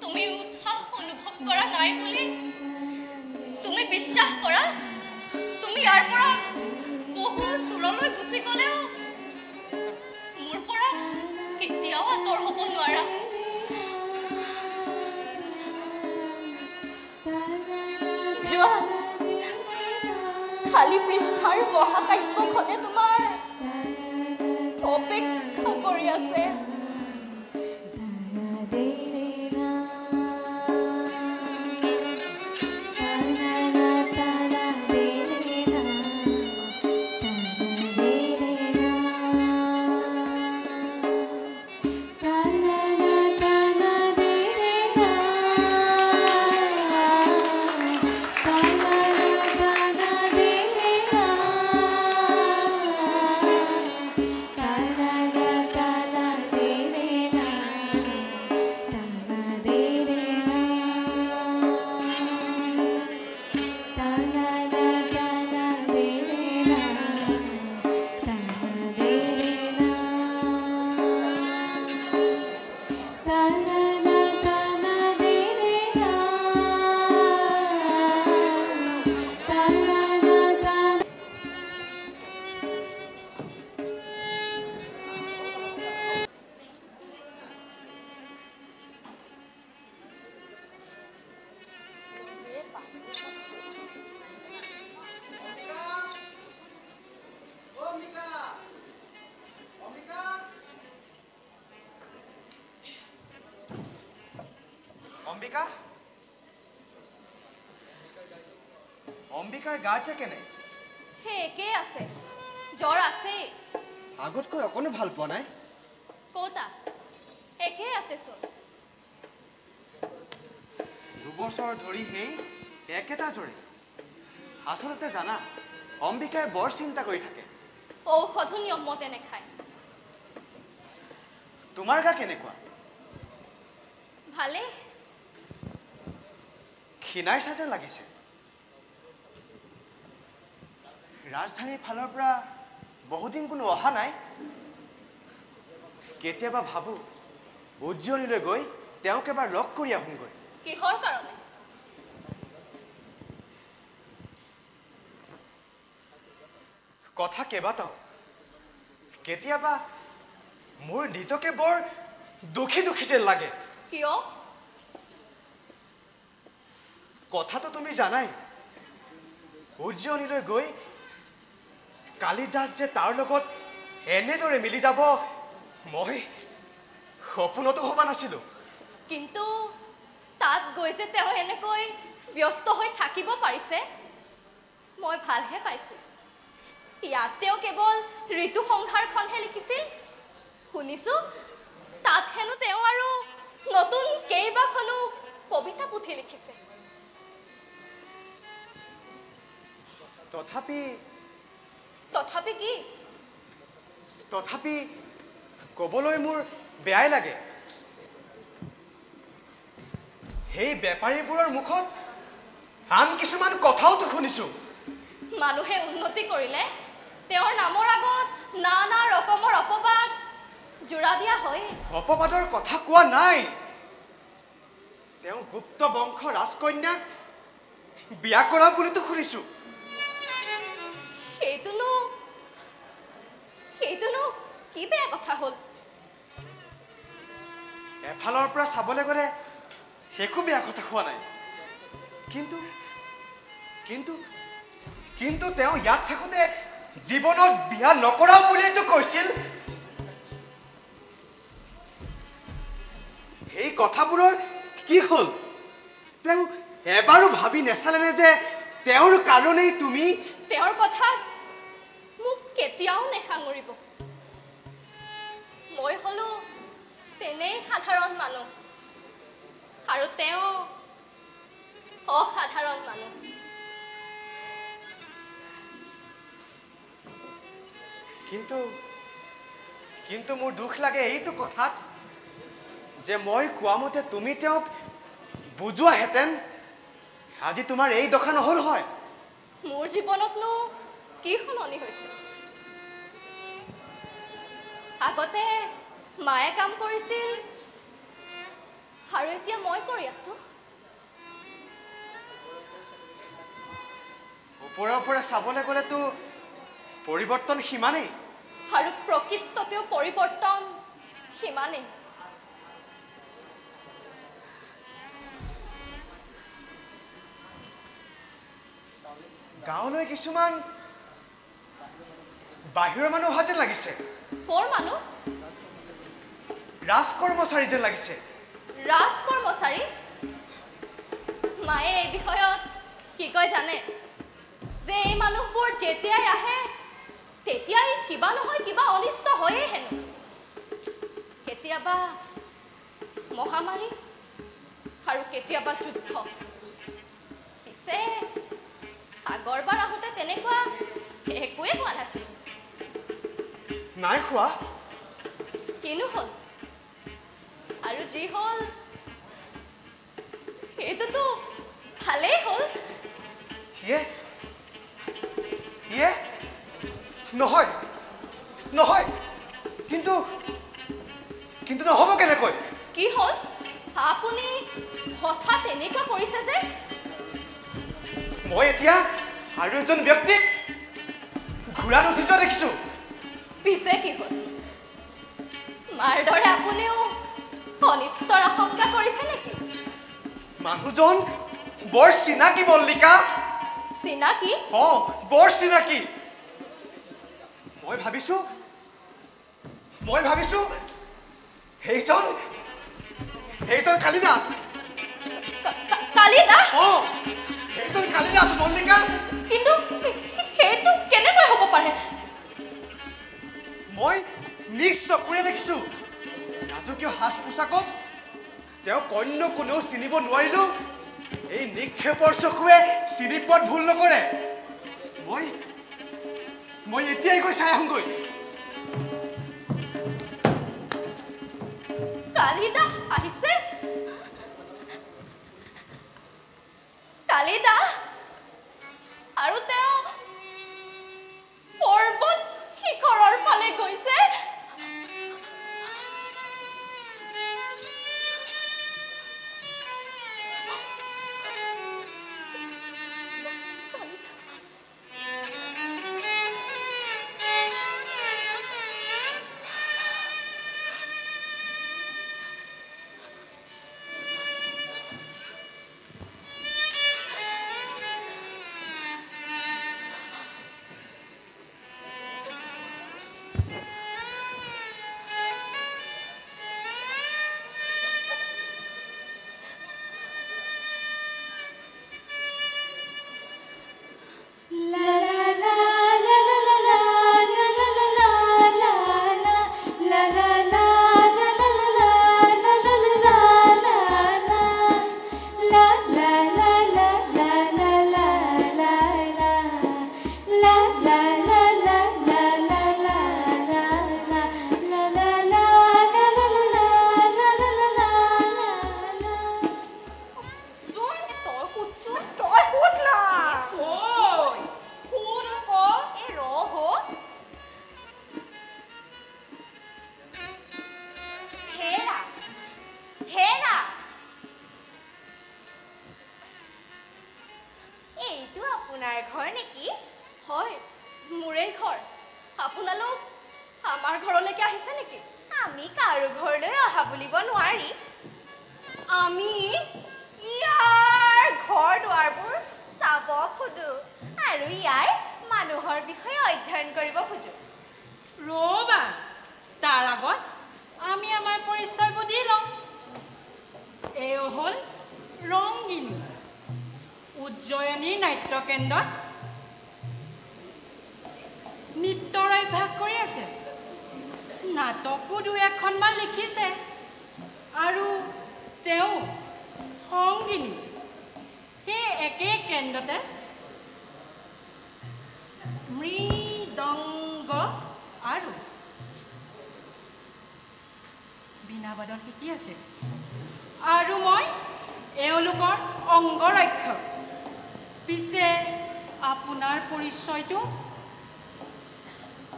তুমি উৎসাহ অনুভৱ কৰা নাই বুলি? তুমি বিশ্বাস কৰা তুমি ইয়াৰ পৰা বহুত দূৰলৈ গুচি গলেও মোৰ পৰা কেতিয়াও আঁতৰ হ'ব নোৱাৰা। যোৱা, খালী পৃষ্ঠাৰ মহাকাব্যখনে তোমাৰ অপেক্ষা কৰি আছে। অম্বিকা অম্বিকাৰ গাতে কেনে সেই একেই আছে জ্বৰ আছে আগতকৈ অকণো ভাল পোৱা নাই ক'তা একেই আছে চোন 2 বছৰ ধৰি সেই একেটা জ্বৰে আচলতে জানা অম্বিকাই বৰ চিন্তা কৰি থাকে ঔষধো নিয়মমতে নেখায় তোমাৰ গা কেনেকুৱা ভালে ক্ষীণাইছা যেন লাগিছে ৰাজধানীৰ ফালৰ পৰা বহুদিন কোনো অহা নাই কেতিয়াবা ভাবো উজ্জয়িনীলৈ গৈ তেওঁক এবাৰ লগ কৰি আহোঁগৈ কিহৰ কাৰণে কথা কেইবাটাও কেতিয়াবা মোৰ নিজকে বৰ দুখী দুখী যেন লাগে কিয় কথাটো তুমি জানাই উজ্জয়িনীলৈ গৈ কালিদাস যে তাৰ লগত এনেদৰে মিলি যাব মই সপোনতো ভবা নাছিলো কিন্তু তাত গৈ যে তেওঁ এনেকৈ ব্যস্ত হৈ থাকিব পাৰিছে মই ভালহে পাইছোঁ ইয়াত তেওঁ কেৱল ঋতু সংহাৰখনহে লিখিছিল শুনিছোঁ তাত হেনো তেওঁ আৰু নতুন কেইবাখনো কবিতা পুথি লিখিছে তথাপি কি তথাপি ক'বলৈ মোৰ বেয়াই লাগে সেই বেপাৰীবোৰৰ মুখত আন কিছুমান কথাওতো শুনিছো মানুহে উন্নতি কৰিলে তেওঁৰ নামৰ আগত নানা ৰকমৰ অপবাদ জোৰা দিয়া হয় অপবাদৰ কথা কোৱা নাই তেওঁ গুপ্ত বংশ ৰাজকন্যাক বিয়া কৰা বুলিতো শুনিছো সেইটোনো কি বেয়া কথা হ'ল এফালৰ পৰা চাবলৈ গ'লে একো বেয়া কথা হোৱা নাই কিন্তু তেওঁ ইয়াত থাকোঁতে জীৱনত বিয়া নকৰা বুলিতো কৈছিল সেই কথাবোৰৰ কি হ'ল তেওঁ এবাৰো ভাবি নেচালেনে যে তেওঁৰ কাৰণেই তুমি তেওঁৰ কথা মোক কেতিয়াও নেসাঙুৰিব মই হলো তেনেই সাধাৰণ মানুহ আৰু তেওঁ অসাধাৰণ মানুহ কিন্তু মোৰ দুখ লাগে এইটো কথাত যে মই কোৱা মতে তুমি তেওঁক বুজোৱাহেঁতেন আজি তোমাৰ এই দশা নহ'ল হয় মোৰ জীৱনতনো কি সলনি হৈছে আগতে মায়ে কাম কৰিছিল আৰু এতিয়া মই কৰি আছো ওপৰৰ পৰা চাবলৈ গ'লেতো পৰিৱৰ্তন সিমানেই আৰু প্ৰকৃততেও পৰিৱৰ্তন সিমানেই গাঁৱলৈ কিছুমান বাহিৰৰ মানুহ অহা যেন লাগিছে ক'ৰ মানুহ ৰাজকৰ্মচাৰী যেন লাগিছে ৰাজকৰ্মচাৰী মায়ে এই বিষয়ত কি কয় জানে যে এই মানুহবোৰ যেতিয়াই আহে তেতিয়াই কিবা নহয় কিবা অনিষ্ট হয়েই হেনো কেতিয়াবা মহামাৰী আৰু কেতিয়াবা যুদ্ধ পিছে আগৰবাৰ আহোঁতে তেনেকুৱা একোৱে হোৱা নাছিল নাই খোৱা কিনো হ'ল আৰু যি হ'ল সেইটোতো ভালেই হ'ল নহয় নহয় কিন্তু নহ'ব কেনেকৈ কি হ'ল আপুনি হঠাৎ এনেকুৱা কৰিছে যে মই এতিয়া আৰু এজন ব্যক্তিক ঘোঁৰা উঠি যোৱা দেখিছো পিছে কি হ'ল মাৰ দৰে আপুনিও অনিষ্টৰ আশংকা কৰিছে নেকি মানুহজন বৰ চিনাকি মল্লিকা চিনাকি বৰ চিনাকি মই ভাবিছো সেইজন কালিদাস কালিদাস অঁ সেইটো কালিদাস মল্লিকা। কিন্তু সেইটো কেনেকৈ হ'ব পাৰে? মই নিজ চকুৰে দেখিছো ৰাজকীয় সাজ পোছাকত তেওঁক অন্য কোনেও চিনিব নোৱাৰিলেও এই নিক্ষেপৰ চকুৱে চিনি পোৱাত ভুল নকৰে। মই এতিয়াই গৈ চাই আহোঁগৈ। কালিদাস আহিছে? কালিদাস আৰু তেওঁ পৰ্বত শিখৰৰ ফালে গৈছে।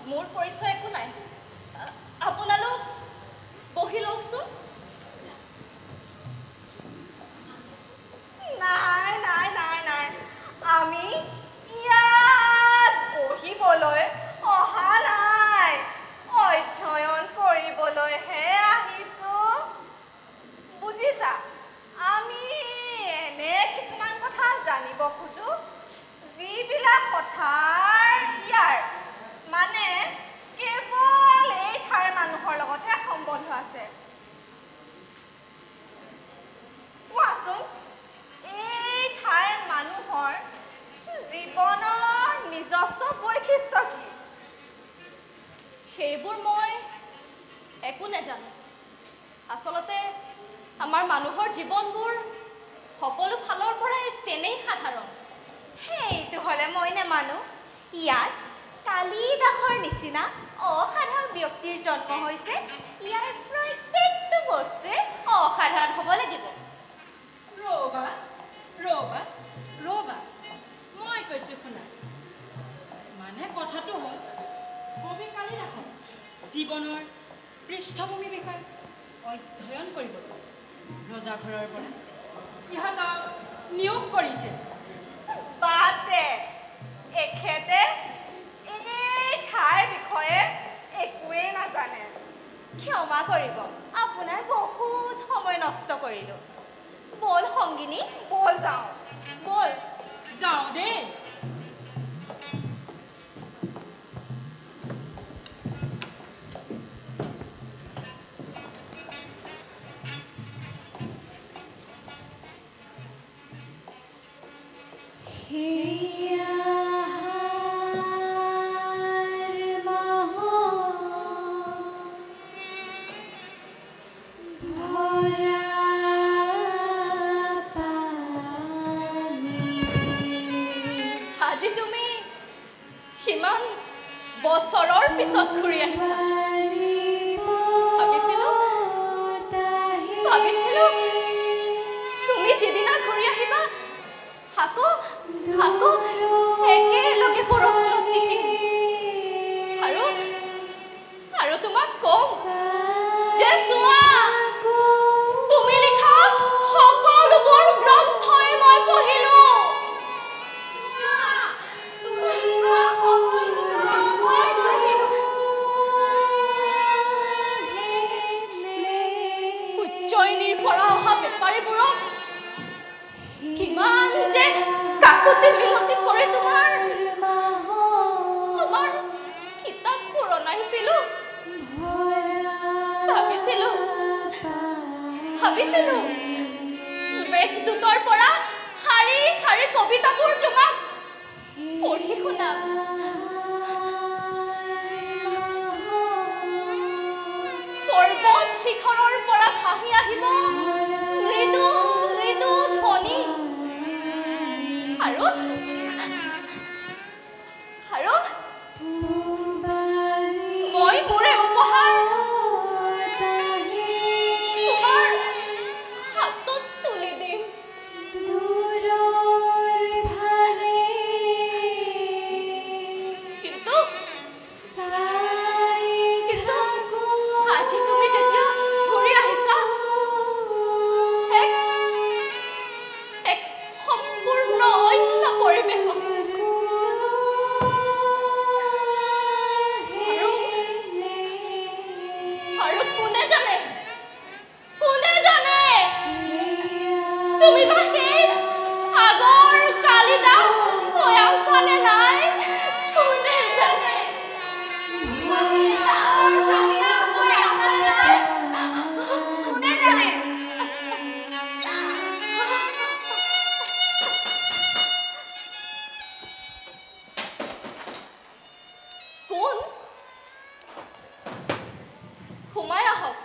মোৰ পৰিচয় একো নাই। আপোনালোক বহি লওকচোন। নাই নাই নাই নাই, আমি ইয়াত বহিবলৈ অহা নাই, অধ্যয়ন কৰিবলৈহে আহিছো। বুজিছা, আমি এনে কিছুমান কথা জানিব খোজো যিবিলাক কথাৰ ইয়াৰ মানে কেৱল এই ঠাইৰ মানুহৰ লগতে সম্বন্ধ আছে। কোৱাচোন, এই ঠাইৰ মানুহৰ জীৱনৰ নিজস্ব বৈশিষ্ট্য কি? সেইবোৰ মই একো নাজানো। আচলতে আমাৰ মানুহৰ জীৱনবোৰ সকলো ফালৰ পৰাই তেনেই সাধাৰণ। সেইটো হ'লে মই নেমানো। ইয়াত কালিদাসৰ নিচিনা অসাধাৰণ ব্যক্তিৰ জন্ম হৈছে। ইয়াৰ প্ৰত্যেকটো বস্তুৱে অসাধাৰণ হ'ব লাগিব। ৰ'বা ৰ'বা ৰ'বা, মই কৈছোঁ শুনা। মানে কথাটো হ'ল কবি কালিদাসৰ জীৱনৰ পৃষ্ঠভূমিৰ বিষয়ে অধ্যয়ন কৰিবলৈ ৰজাঘৰৰ পৰা ইহঁতক নিয়োগ কৰিছে। বাদ দে, এখেতে এই ঠাইৰ বিষয়ে একোৱেই নাজানে। ক্ষমা কৰিব, আপোনাৰ বহুত সময় নষ্ট কৰিলোঁ। বল সংগিনী, বল যাওঁ, বল যাওঁ দেই। যিদিনা ঘূৰি আহিবা আকৌ একেলগে বৰষুণত তিতিম আৰু তোমাক কম যে চোৱা তুমি লিখা সকলোবোৰ গ্ৰন্থই মই পঢ়িলো উজ্জয়িনীৰ পৰা অহা বেপাৰীবোৰক কিমান যে কাকুতি মিনতি কৰে তোমাৰ কিতাপ পুৰণাইছিলো ভাবিছিলো মেঘদূতৰ পৰা শাৰী শাৰী কবিতাবোৰ তোমাক পঢ়ি শুনাম পৰ্বত শিখৰৰ পৰা ভাহি আহিব মৃদু মৃদু ধ্বনি আৰু মই মোৰে উপহাৰ তোমাৰ হাতত তুলি দিম কিন্তু আজি তুমি যেতিয়া ঘূৰি আহিছা এক সম্পূৰ্ণ অন্য পৰিৱেশত আৰু কোনে জানে তুমি বা সেই আগৰ কালিদাস হৈ আছা নে নাই কোনে জানে কোন সোমাই আহক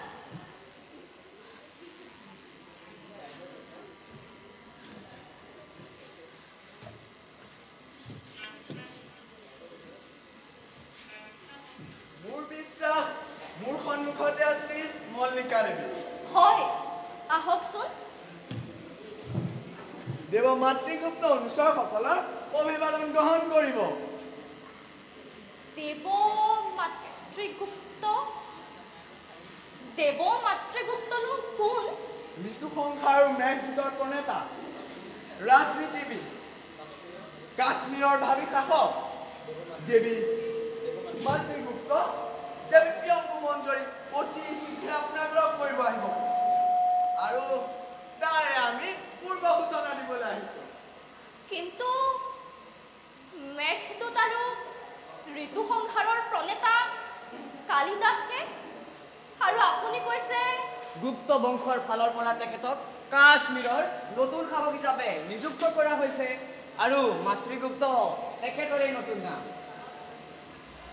মোৰ বিশ্বাস মোৰ সন্মুখতে আছিল মল্লিকা দেৱী হয় আহকচোন দেৱ মাতৃগুপ্ত অনুচৰসকলৰ অভিবাদন গ্ৰহণ কৰিব দেৱ মাতৃগুপ্তনো কোন ঋতু সংসাৰ আৰু মেঘদূতৰ প্ৰণেতা ৰাজনীতিবিদ কাশ্মীৰৰ ভাবি শাসক দেৱী মাতৃগুপ্ত দেৱী প্ৰিয়ংকু মঞ্জৰী অতি শীঘ্ৰে আপোনাক লগ কৰিব আহিব আৰু তাৰে আমি পূৰ্ব সূচনা দিবলৈ আহিছো কিন্তু মেঘদূত আৰু ঋতু সংসাৰৰ প্ৰণেতা কালিদাসে আৰু আপুনি কৈছে গুপ্ত বংশৰ ফালৰ পৰা তেখেতক কাশ্মীৰৰ নতুন শাসক হিচাপে নিযুক্ত কৰা হৈছে আৰু মাতৃগুপ্ত তেখেতৰে নতুন নাম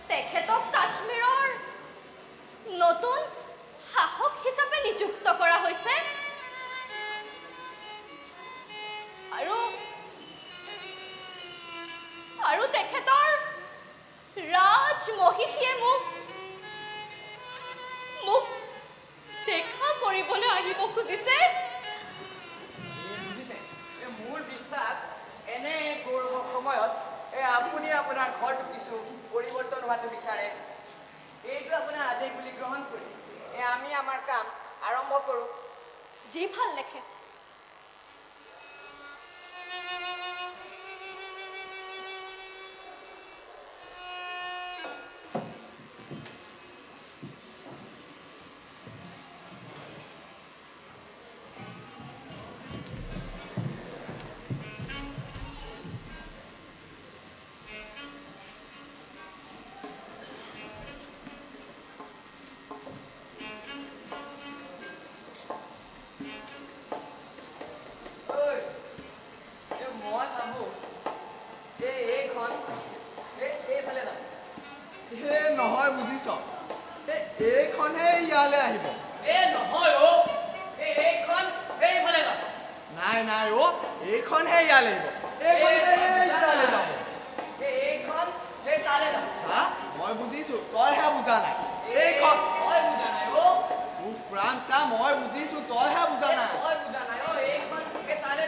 তেখেতক কাশ্মীৰৰ নতুন শাসক হিচাপে নিযুক্ত কৰা হৈছে আৰু তেখেতৰ ৰাজমহিষীয়ে মোক দেখা কৰিবলৈ আহিব খুজিছে মোৰ বিশ্বাস এনে গৌৰৱৰ সময়ত আপুনি আপোনাৰ ঘৰটো কিছু পৰিৱৰ্তন হোৱাটো বিচাৰে এইটো আপোনাৰ আদেশ বুলি গ্ৰহণ কৰি আমি আমাৰ কাম আৰম্ভ কৰোঁ যি ভাল লেখে নহয় বুজিছ এইখনহে ইয়ালৈ আহিব নহয় এইখন এইফালে যাব নাই এইখনহে ইয়ালৈ আহিব এইখন সেই তালে যাব মই বুজিছো তইহে বুজা নাই এইখন মই বুজা নাই ফ্ৰান্সা মই বুজিছো তইহে বুজা নাই এইখন সেই তালে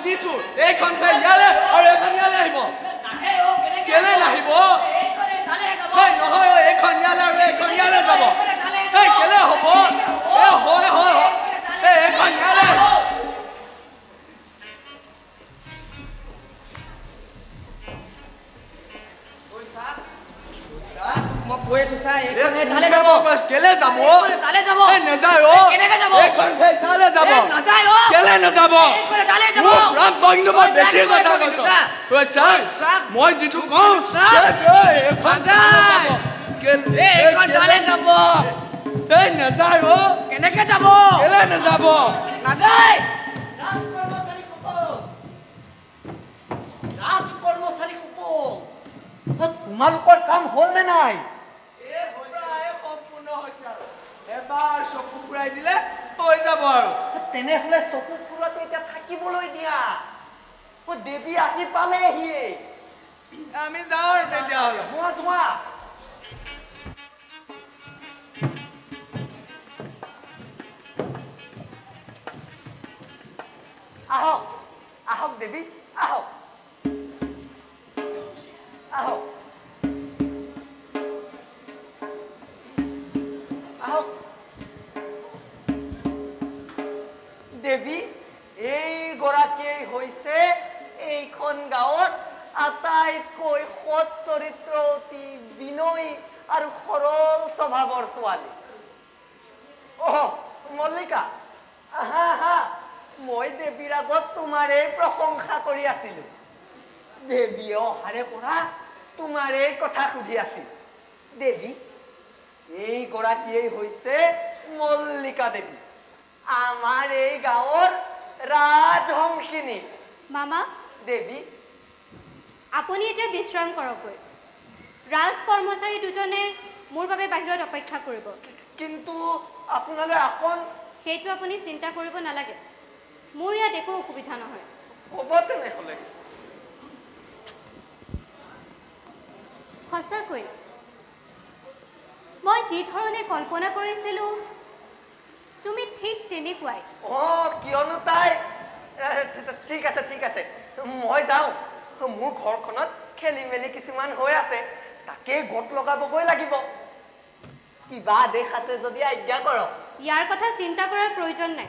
দিছো এইখন ফেৰ ইয়ালে আৰু এখন ইয়ালে আহিব কেলে নাহিব নহয় এইখন ইয়ালে আৰু এইখন ইয়ালে যাব কেলে হ'ব হয় হয় এইখন ইয়ালে মই কৈ আছো চা তালে যাব কেলে যাব তালে যাব নাযায় কেনেকে যাব এইখন ফেৰ তালে যাব নাযায় কেলে নাযাব তালে যাব ৰাম বন্ধুবাদ বেছি কথা কৈছা কৈছা মই যেটো কওঁ এইখন যায় এইখন তালে যাব এই নাযায় কেনেকে যাব কেলে নাযাব নাযায় ৰাজকৰ্মচাৰী তোমালোকৰ কাম হ'ল নে নাই এবাৰ চকু ফুৰাই দিলে হৈ যাব আৰু তেনেহলে চকু ফুৰাটো এতিয়া থাকিবলৈ দিয়া দেৱী আহি পালেহি আমি যাওঁ আৰু তেতিয়াহ'লে ধোঁৱা আহক আহক দেৱী আহক আহক আহক দেৱী এইগৰাকীয়ে হৈছে এইখন গাঁৱত আটাইতকৈ সৎ চৰিত্ৰ অতি বিনয়ী আৰু সৰল স্বভাৱৰ ছোৱালী মল্লিকা আহা আহা মই দেৱীৰ আগত তোমাৰেই প্ৰশংসা কৰি আছিলো দেৱীয়ে অহাৰে পৰা তোমাৰেই কথা সুধি আছিল দেৱী এইগৰাকীয়ে হৈছে মল্লিকা দেৱী আমাৰ এই গাঁৱৰ ৰাজহংসিনী মামা দেৱী আপুনি এতিয়া বিশ্ৰাম কৰকগৈ ৰাজ কৰ্মচাৰী দুজনে মোৰ বাবে বাহিৰত অপেক্ষা কৰিব কিন্তু আপোনালৈ আসন সেইটো আপুনি চিন্তা কৰিব নালাগে মোৰ ইয়াত একো অসুবিধা নহয় হ'ব তেনেহ'লে সঁচাকৈ মই যি ধৰণে কল্পনা কৰিছিলোঁ তুমি ঠিক তেনেকুৱাই কিয়নো তাই ঠিক আছে মই যাওঁ মোৰ ঘৰখনত খেলি মেলি কিছুমান হৈ আছে তাকে গোট লগাবগৈ লাগিব কিবা আদেশ আছে যদি আজ্ঞা কৰক ইয়াৰ কথা চিন্তা কৰাৰ প্ৰয়োজন নাই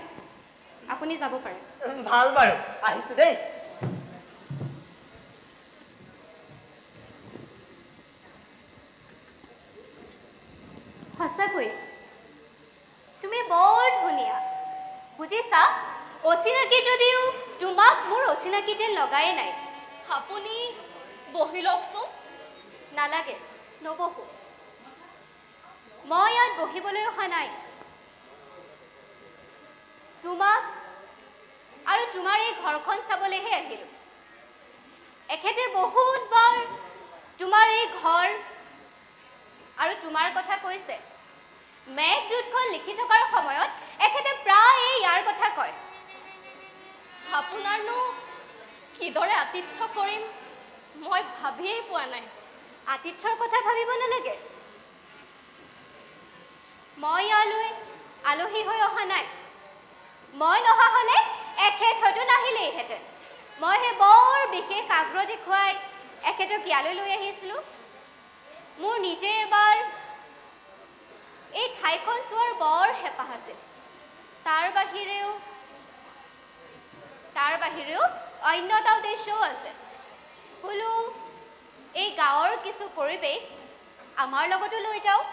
আপুনি যাব পাৰে ভাল বাৰু আহিছো দেই সঁচাকৈ তুমি বৰ ধুনীয়া বুজিছা অচিনাকি যদিও তোমাক মোৰ অচিনাকি যেন লগাই নাই আপুনি বহি লওকচোন নালাগে নবহো মই ইয়াত বহিবলৈ অহা নাই তোমাক আৰু তোমাৰ এই ঘৰখন চাবলৈহে আহিলোঁ এখেতে বহুতবাৰ তোমাৰ এই ঘৰ আৰু তোমাৰ কথা কৈছে মেঘদূতখন লিখি থকাৰ সময়ত এখেতে প্ৰায় ইয়াৰ কথা কয় আপোনাৰনো কিদৰে আতিথ্য কৰিম মই ভাবিয়েই পোৱা নাই আতিথ্যৰ কথা ভাবিব নালাগে মই ইয়ালৈ আলহী হৈ অহা নাই মই নহা হ'লে এখেত হয়তো নাহিলেইহেঁতেন মই সেই বৰ বিশেষ আগ্ৰহ দেখুৱাই এখেতক ইয়ালৈ লৈ আহিছিলোঁ মোৰ নিজে এবাৰ এই ঠাইখন চোৱাৰ বৰ হেঁপাহ আছিল তাৰ বাহিৰেও অন্য এটা উদ্দেশ্যও আছে বোলো এই গাঁৱৰ কিছু পৰিৱেশ আমাৰ লগতো লৈ যাওঁ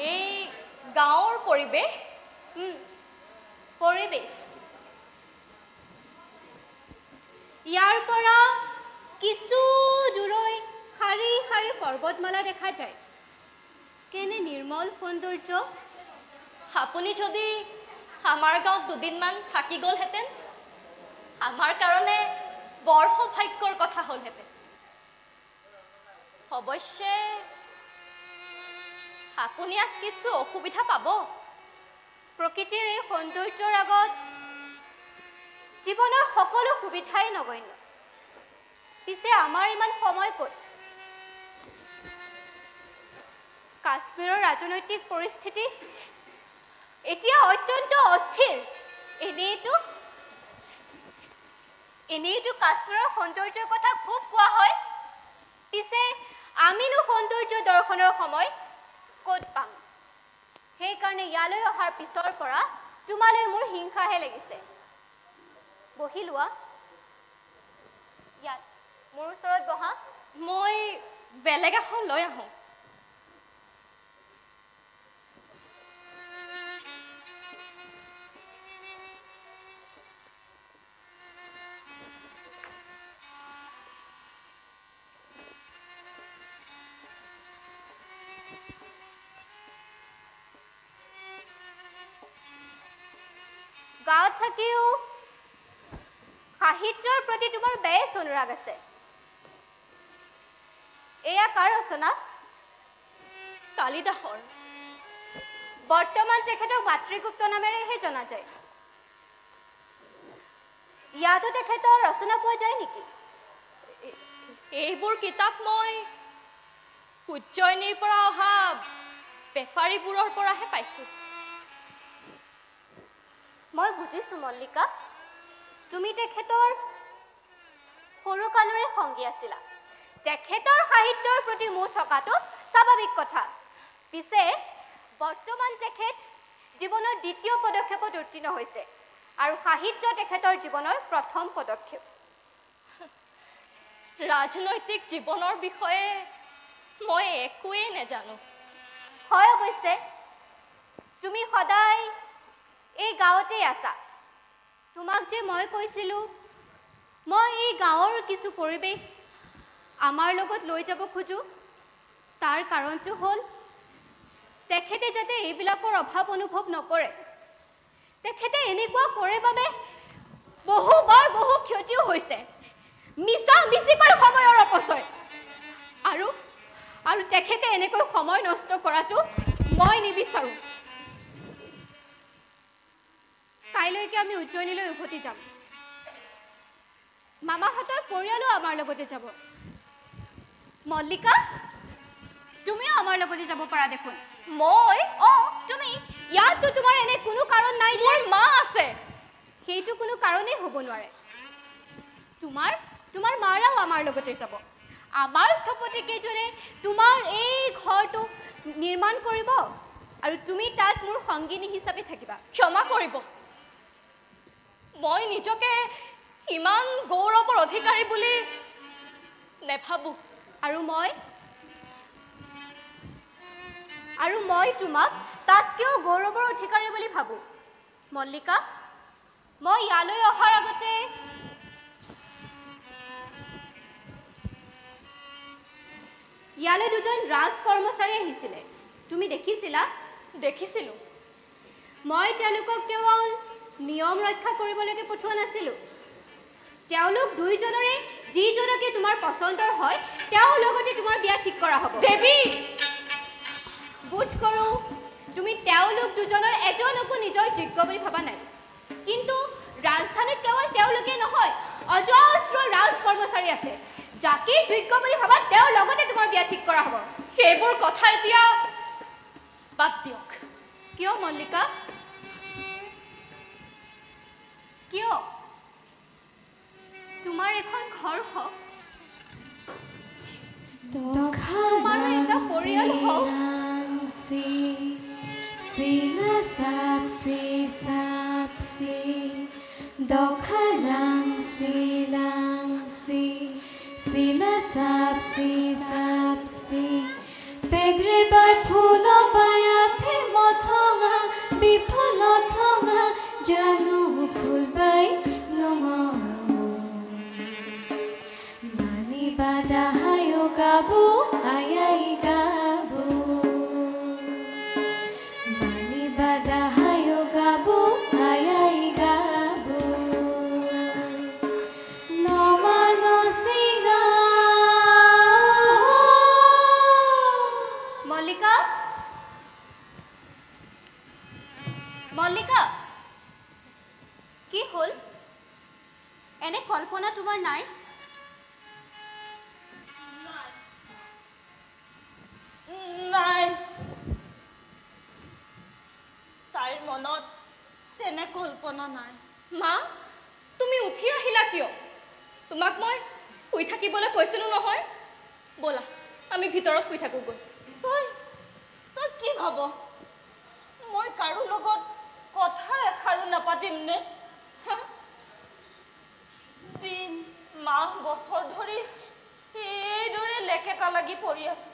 এই গাঁৱৰ পৰিৱেশ ইয়াৰ পৰা কিছু দূৰৈ শাৰী শাৰী পৰ্বতমালা দেখা যায় কেনে নিৰ্মল সৌন্দৰ্য আপুনি যদি আমাৰ গাঁৱত দুদিনমান থাকি গ'লহেঁতেন আমাৰ কাৰণে বৰ সৌভাগ্যৰ কথা হ'লহেঁতেন অৱশ্যে আপুনি ইয়াত কিছু অসুবিধা পাব প্ৰকৃতিৰ এই সৌন্দৰ্যৰ আগত জীৱনৰ সকলো সুবিধাই নগণ্য পিছে আমাৰ ইমান সময় ক'ত কাশ্মীৰৰ ৰাজনৈতিক পৰিস্থিতি এতিয়া অত্যন্ত অস্থিৰ এনেইতো এনেইতো কাশ্মীৰৰ সৌন্দৰ্যৰ কথা খুব কোৱা হয়, পিছে আমিনো সৌন্দৰ্য দৰ্শনৰ সময় ক'ত পাম? সেইকাৰণে ইয়ালৈ অহাৰ পিছৰ পৰা তোমালৈ মোৰ হিংসাহে লাগিছে। বহি লোৱা, ইয়াত মোৰ ওচৰত বহা। মই বেলেগ এখন লৈ আহোঁ। গাঁৱত থাকিও সাহিত্যৰ প্ৰতি তোমাৰ বেছ অনুৰাগ আছে। এয়া কাৰ ৰচনা? কালিদাসৰ। বৰ্তমান তেখেতক মাতৃগুপ্ত নামেৰেহে জনা যায়। ইয়াতো তেখেতৰ ৰচনা পোৱা যায় নেকি? এইবোৰ কিতাপ মই উজ্জয়িনীৰ পৰা অহা বেপাৰীবোৰৰ পৰাহে পাইছোঁ। মই বুজিছোঁ মল্লিকা, তুমি তেখেতৰ সৰুকালৰে সংগী আছিলা। তেখেতৰ সাহিত্যৰ প্ৰতি মোৰ থকাটো স্বাভাৱিক কথা। পিছে বৰ্তমান তেখেত জীৱনৰ দ্বিতীয় পদক্ষেপত উত্তীৰ্ণ হৈছে আৰু সাহিত্য তেখেতৰ জীৱনৰ প্ৰথম পদক্ষেপ। ৰাজনৈতিক জীৱনৰ বিষয়ে মই একোৱেই নাজানো। হয় অৱশ্যে, তুমি সদায় এই গাঁৱতেই আছা। তোমাক যে মই কৈছিলোঁ মই এই গাঁৱৰ কিছু পৰিৱেশ আমাৰ লগত লৈ যাব খোজোঁ, তাৰ কাৰণটো হ'ল তেখেতে যাতে এইবিলাকৰ অভাৱ অনুভৱ নকৰে। তেখেতে এনেকুৱা কৰে বাবে বহুবাৰ বহু ক্ষতিও হৈছে। মিছা মিছিকৈ সময়ৰ অপচয়। আৰু তেখেতে এনেকৈ সময় নষ্ট কৰাটো মই নিবিচাৰোঁ। কাইলৈকে আমি উজ্জয়িনীলৈ উভতি যাম। মামাহঁতৰ পৰিয়ালো আমাৰ লগতে যাব। মল্লিকা, তুমিও আমাৰ লগতে যাব পাৰা দেখোন। মই? তুমি? ইয়াততো তোমাৰ এনে কোনো কাৰণ নাই। মোৰ মা আছে। সেইটো কোনো কাৰণেই হ'ব নোৱাৰে। তোমাৰ মাৰাও আমাৰ লগতে যাব। আমাৰ স্থপতিকেইজনে তোমাৰ এই ঘৰটো নিৰ্মাণ কৰিব আৰু তুমি তাত মোৰ সংগিনী হিচাপে থাকিবা। ক্ষমা কৰিব, মই নিজকে ইমান গৌৰৱৰ অধিকাৰী বুলি নেভাবোঁ। আৰু মই তোমাক তাতকৈও গৌৰৱৰ অধিকাৰী বুলি ভাবোঁ। মল্লিকা, মই ইয়ালৈ অহাৰ আগতে ইয়ালৈ দুজন ৰাজ কৰ্মচাৰী আহিছিলে। তুমি দেখিছিলা? দেখিছিলোঁ। মই তেওঁলোকক কেৱল নিয়ম ৰক্ষা কৰিবলৈকে পঠোৱা নাছিলোঁ। তেওঁলোক দুইজনৰে যিজনকে তোমাৰ পচন্দৰ হয় তেওঁৰ লগতে তোমাৰ বিয়া ঠিক কৰা হ'ব। দেৱী, বোধ কৰোঁ তুমি তেওঁলোক দুজনৰ এজনকো নিজৰ যোগ্য বুলি ভবা নাই। কিন্তু ৰাজধানীত কেৱল তেওঁলোকে নহয়, অজস্ৰ ৰাজ কৰ্মচাৰী আছে। যাকে যোগ্য বুলি ভাবা তেওঁৰ লগতে তোমাৰ বিয়া ঠিক কৰা হ'ব। সেইবোৰ কথা এতিয়া বাদ দিয়ক। কিয় মল্লিকা? কিয়? তোমাৰ এখন ঘৰ হওক, তোমাৰ এটা পৰিয়াল হওক, Pedre bathulo bayathe mothonga bifolo thonga janu phulbai nongo mani badahayo gabu ayai gabu mani badahayo gabu ayai gabu no mano singa Mallika, কি হ'ল? এনে কল্পনা তোমাৰ নাই? নাই, তাইৰ মনত তেনে কল্পনা নাই। মা, তুমি উঠি আহিলা কিয়? তোমাক মই শুই থাকিবলৈ কৈছিলোঁ নহয় ব'লা আমি ভিতৰত শুই থাকোঁগৈ তই তই কি ভাব মই কাৰো লগত কথা এষাৰো নাপাতিম নে দিন মাহ বছৰ ধৰি এইদৰে লেকেটা লাগি পৰি আছো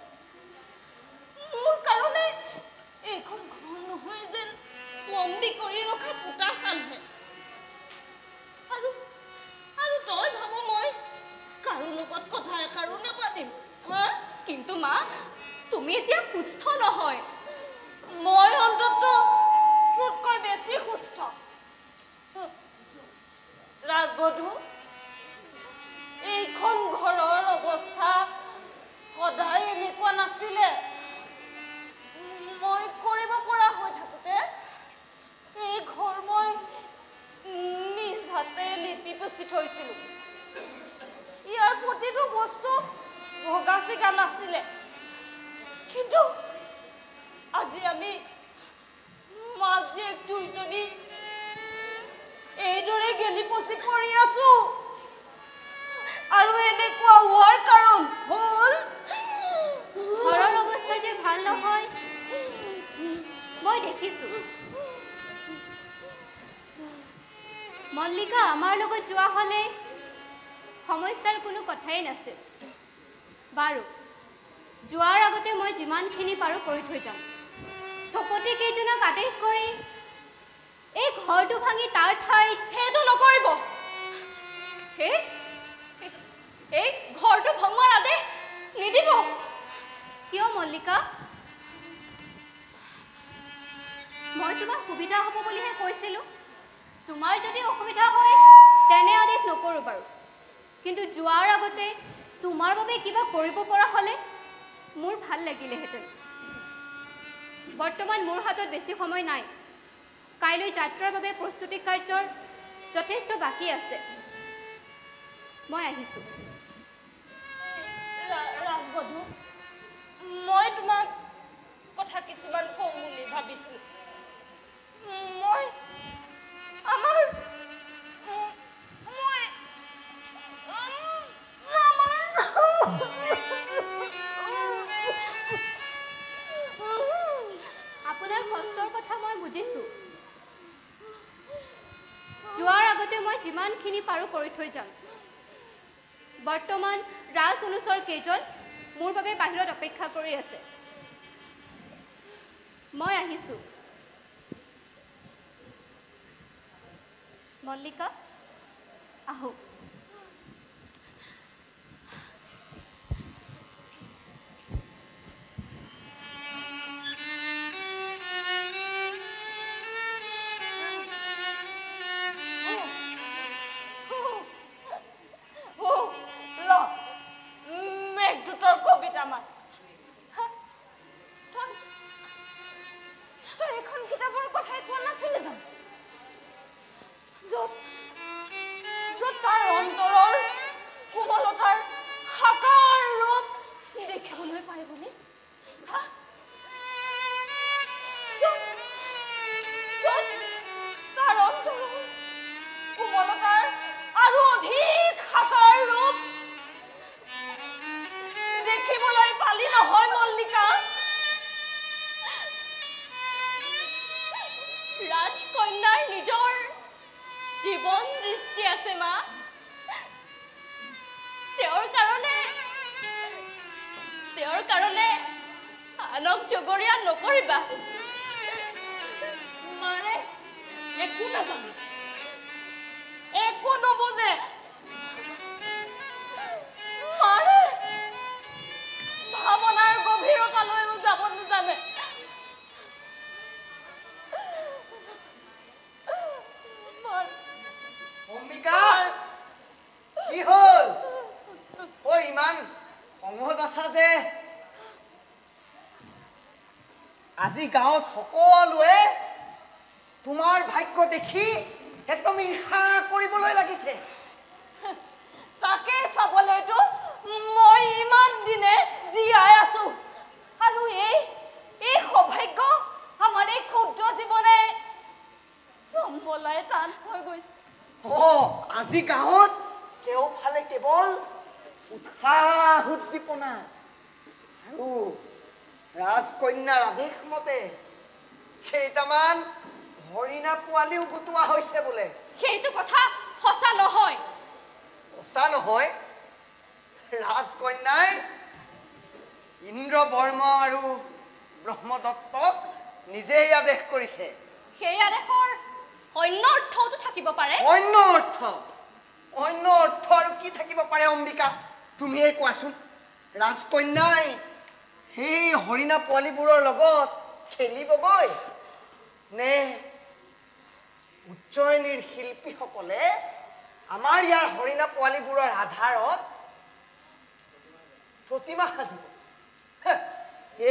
মোৰ কাৰণে এইখন ঘৰ নহয় যেন বন্দী কৰি ৰখা পোতাশালহে আৰু আৰু তই ভাব মই কাৰো লগত কথা এষাৰো নাপাতিম কিন্তু মা তুমি এতিয়া সুস্থ নহয় মই অন্তত তোতকৈ বেছি সুস্থ ৰাজবধূ এইখন ঘৰৰ অৱস্থা সদায় এনেকুৱা নাছিলে মই কৰিব পৰা হৈ থাকোঁতে এই ঘৰ মই নিজ হাতে লিপি পুচি থৈছিলোঁ ইয়াৰ প্ৰতিটো বস্তু ভগা চিগা নাছিলে কিন্তু আজি আমি মাক জীয়েক দুইজনী এইদৰে গেলি পচি পৰি আছো আৰু এনেকুৱা হোৱাৰ কাৰণ হ'ল ঘৰৰ অৱস্থা যে ভাল নহয় মই দেখিছোঁ মল্লিকা আমাৰ লগত যোৱা হ'লে সমস্যাৰ কোনো কথাই নাছিল বাৰু যোৱাৰ আগতে মই যিমানখিনি পাৰোঁ কৰি থৈ যাম থপতি কেইজনক আদেশ কৰি এই ঘৰটো ভাঙি তাৰ ঠাইত সেইটো নকৰিব এই ঘৰটো ভঙোৱাৰ আদেশ নিদিব কিয় মল্লিকা মই তোমাৰ সুবিধা হ'ব বুলিহে কৈছিলোঁ তোমাৰ যদি অসুবিধা হয় তেনে আদেশ নকৰোঁ বাৰু কিন্তু যোৱাৰ আগতে তোমাৰ বাবে কিবা কৰিব পৰা হ'লে মোৰ ভাল লাগিলেহেঁতেন বৰ্তমান মোৰ হাতত বেছি সময় নাই কাইলৈ যাত্ৰাৰ বাবে প্ৰস্তুতি কাৰ্যৰ যথেষ্ট বাকী আছে মই আহিছোঁ ৰাজবধূ মই তোমাক কথা কিছুমান কওঁ বুলি ভাবিছিলোঁ মই আমাৰ আপোনাৰ কষ্টৰ কথা মই বুজিছোঁ যোৱাৰ আগতে মই যিমানখিনি পাৰোঁ কৰি থৈ যাম বৰ্তমান ৰাজ অনুচৰ কেইজন মোৰ বাবে বাহিৰত অপেক্ষা কৰি আছে মই আহিছোঁ মল্লিকা আহোঁ মেঘদূতৰ কবিতা মান তই এখন কিতাপৰ কথাই কোৱা নাছিলি জানো য'ত তাৰ অন্তৰৰ কোমলতাৰ সাকাৰ ৰূপ দেখিবলৈ পায় বুলি তাৰ অন্তৰৰ কোমলতাৰ আৰু অধিক সাকাৰ ৰূপ দেখিবলৈ পালি নহয় মল্লিকা ৰাজকন্যাৰ নিজৰ জীৱন দৃষ্টি আছে মা তেওঁৰ কাৰণে আনক জগৰীয়া নকৰিবা মাৰে একো নাজানে একো নুবুজে মাৰে ভাৱনাৰ গভীৰতালৈও যাব নাজানে অম্বিকা কি হ'ল ঐ ইমান খঙত আছা যে আজি গাঁৱত সকলোৱে তোমাৰ ভাগ্য দেখি একদম ঈৰ্ষা কৰিবলৈ লাগিছে তাকে চাবলৈতো মই ইমান দিনে জীয়াই আছো আৰু এই সৌভাগ্য আমাৰ এই ক্ষুদ্ৰ জীৱনে চম্বলাই টান হৈ গৈছে আজি গাঁৱত কেওফালে কেৱল উৎসাহ উদ্দীপনা আৰু ৰাজকন্যাৰ আদেশ মতে কেইটামান হৰিণা পোৱালিও গোটোৱা হৈছে বোলে। সেইটো কথা সঁচা নহয়। সঁচা নহয়? ৰাজকন্যাই ইন্দ্ৰবৰ্ম আৰু ব্ৰহ্মদত্তক নিজেই আদেশ কৰিছে। সেই আদেশৰ অন্য অৰ্থতো থাকিব পাৰে। অন্য অৰ্থ আৰু কি থাকিব পাৰে অম্বিকা? তুমিয়ে কোৱাচোন। ৰাজকন্যাই সেই হৰিণা পোৱালিবোৰৰ লগত খেলিবগৈ নে উজ্জয়িনীৰ শিল্পীসকলে আমাৰ ইয়াৰ হৰিণা পোৱালিবোৰৰ আধাৰত প্ৰতিমা সাজিব?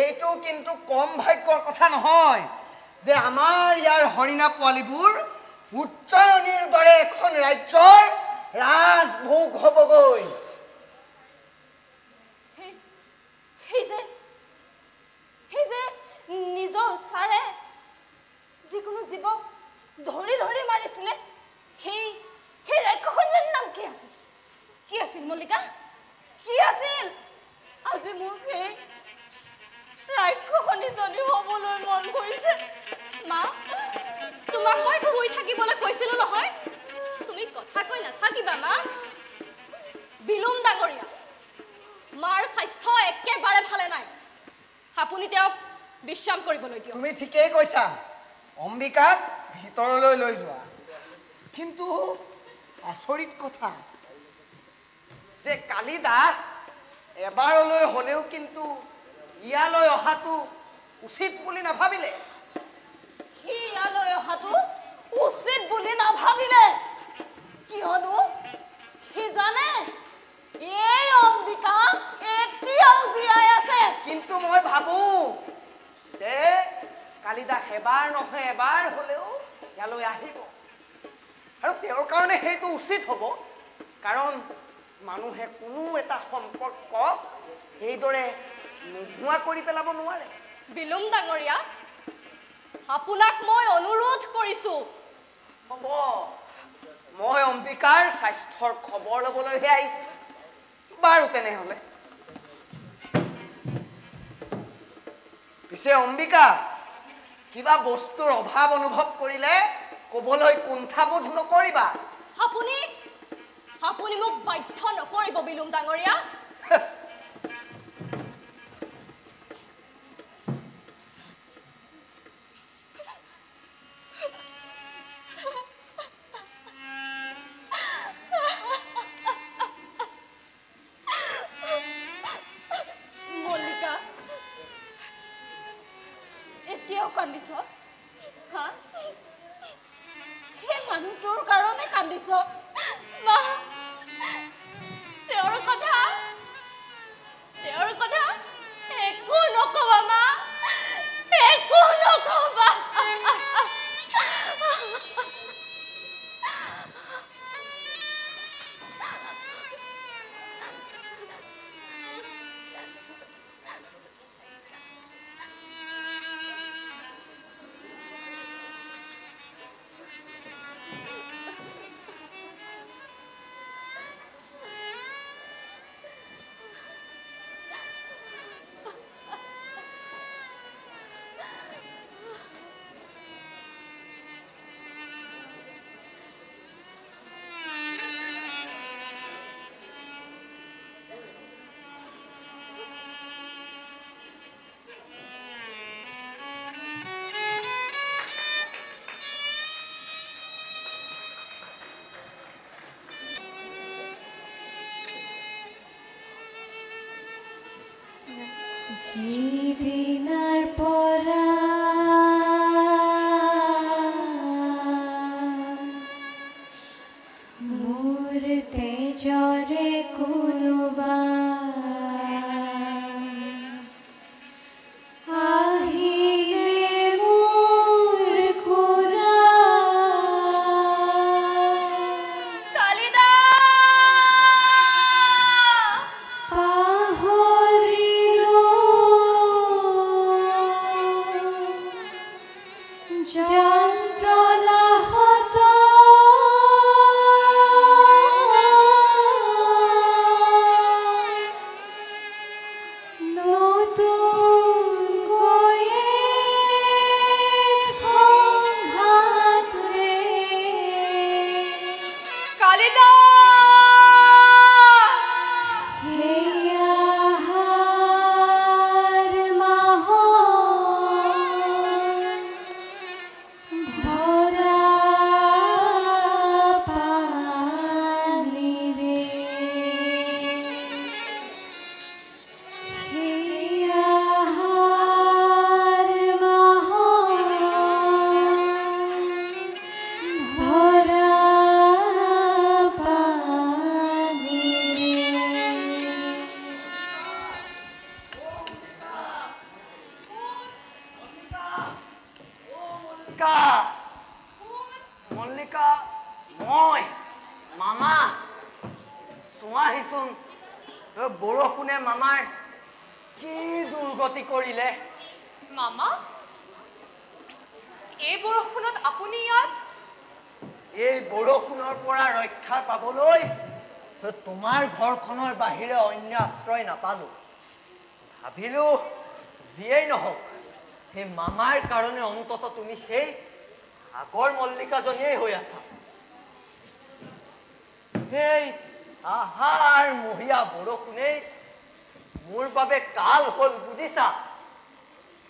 এইটো কিন্তু কম ভাগ্যৰ কথা নহয় যে আমাৰ ইয়াৰ হৰিণা পোৱালিবোৰ উজ্জয়িনীৰ দৰে এখন ৰাজ্যৰ ৰাজভোগ হ'বগৈ। সেই যে নিজৰ ছাৰে যিকোনো জীৱক ধৰি ধৰি মাৰিছিলে সেই ৰাক্ষসৰ নাম কি আছিল? কি আছিল মল্লিকা? কি আছিল? আজি মোৰ সেই ৰাক্ষসনীজনী হ'বলৈ মন কৰিছে। মা, তোমাক মই শুই থাকিবলৈ কৈছিলো নহয়, তুমি কথা কৈ নাথাকিবা মা। বিলুম ডাঙৰীয়া, মাৰ স্বাস্থ্য একেবাৰে ভালে নাই। আপুনি তেওঁক বিশ্ৰাম কৰিবলৈ দিয়ক। তুমি ঠিকেই কৈছা। অম্বিকাক ভিতৰলৈ লৈ যোৱা। কিন্তু আচৰিত কথা যে কালিদাস এবাৰলৈ হলেও কিন্তু ইয়ালৈ অহাটো উচিত বুলি নাভাবিলে। সি ইয়ালৈ অহাটো উচিত বুলি নাভাবিলে কিয়নো সি জানে এই অম্বিকা এতিয়াও জীয়াই আছে। কিন্তু মই ভাবো যে কালিদাস এবাৰ নহয় এবাৰ হলেও ইয়ালৈ আহিব আৰু তেওঁৰ কাৰণে সেইটো উচিত হ'ব। কাৰণ মানুহে কোনো এটা সম্পৰ্ক সেইদৰে নোহোৱা কৰি পেলাব নোৱাৰে। বিলুম ডাঙৰীয়া, আপোনাক মই অনুৰোধ কৰিছো। হ'ব, মই অম্বিকাৰ স্বাস্থ্যৰ খবৰ ল'বলৈহে আহিছিলো। বাৰু তেনেহলে পিছে অম্বিকা, কিবা বস্তুৰ অভাৱ অনুভৱ কৰিলে ক'বলৈ কুণ্ঠাবোধ নকৰিবা। আপুনি মোক বাধ্য নকৰিব বিলুম ডাঙৰীয়া। মল্লিকা, এতিয়াও কান্দিছ? হা, সেই মানুহটোৰ কাৰণে কান্দিছ? মা, তেওঁৰ কথা একো নকবা মা, একো নকবা। যেদিনার পরা মোর তেজরে কোনোবা আহিলে মোর কোলা কালিদাস! পাহরিল মল্লিকা মল্লিকা মই মামা চোৱাহিচোন বৰষুণে মামাৰ কি দুৰ্গতি কৰিলে মামা এই বৰষুণত আপুনি ইয়াত এই বৰষুণৰ পৰা ৰক্ষা পাবলৈ তোমাৰ ঘৰখনৰ বাহিৰে অন্য আশ্ৰয় নাপালো ভাবিলো যিয়েই নহওক সেই মামাৰ কাৰণে অন্তত তুমি সেই আগৰ মল্লিকাজনীয়েই হৈ আছা সেই আহাৰ মহিয়া বৰষুণেই মোৰ বাবে কাল হ'ল বুজিছা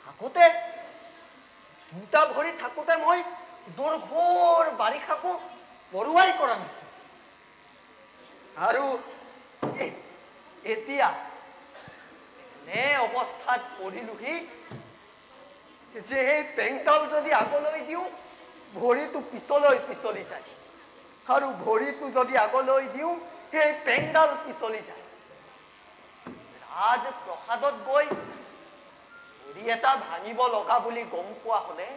আগতে দুটা ভৰি থাকোঁতে মই দুৰ্ঘোৰ বাৰিষাকো পৰুৱাই কৰা নাছিল আৰু এতিয়া এনে অৱস্থাত পৰিলোহি যে এই পেংডাল যদি আগলৈ দিওঁ ভৰিটো পিছলৈ পিছলি যায় আৰু ভৰিটো যদি আগলৈ দিওঁ সেই পেংডাল পিছলি যায় ৰাজপ্ৰসাদত গৈ ভৰি এটা ভাঙিব লগা বুলি গম পোৱা হলে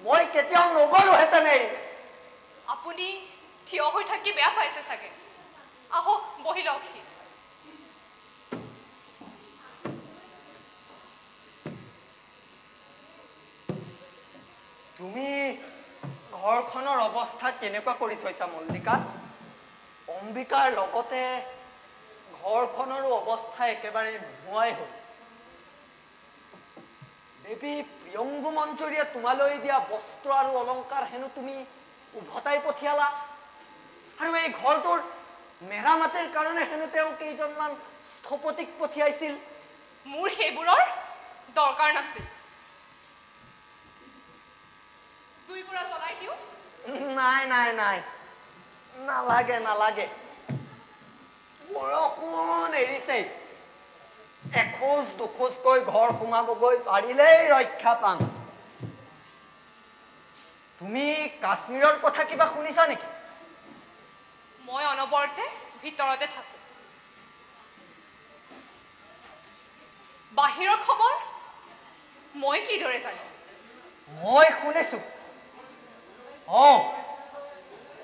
মই কেতিয়াও নগলোহেঁতেনেই আপুনি থিয় হৈ থাকি বেয়া পাইছে চাগে আহক বহি লওকহি তুমি ঘৰখনৰ অৱস্থা কেনেকুৱা কৰি থৈছা মল্লিকা অম্বিকাৰ লগতে ঘৰখনৰো অৱস্থা একেবাৰে নোহোৱাই হ'ল দেৱী প্ৰিয়ংগু মঞ্জুৰীয়ে তোমালৈ দিয়া বস্ত্ৰ আৰু অলংকাৰ হেনো তুমি উভতাই পঠিয়ালা আৰু এই ঘৰটোৰ মেৰামতিৰ কাৰণে হেনো তেওঁ কেইজনমান স্থপতিক পঠিয়াইছিল মোৰ সেইবোৰৰ দৰকাৰ নাছিল জুইকুৰা জ্বলাই দিওঁ নাই নাই নাই নালাগে নালাগে বৰষুণ এৰিছে এখোজ দুখোজকৈ ঘৰ সোমাবগৈ পাৰিলেই ৰক্ষা পাম তুমি কাশ্মীৰৰ কথা কিবা শুনিছা নেকি মই অনবৰতে ভিতৰতে থাকো বাহিৰৰ খবৰ মই কিদৰে জানো মই শুনিছো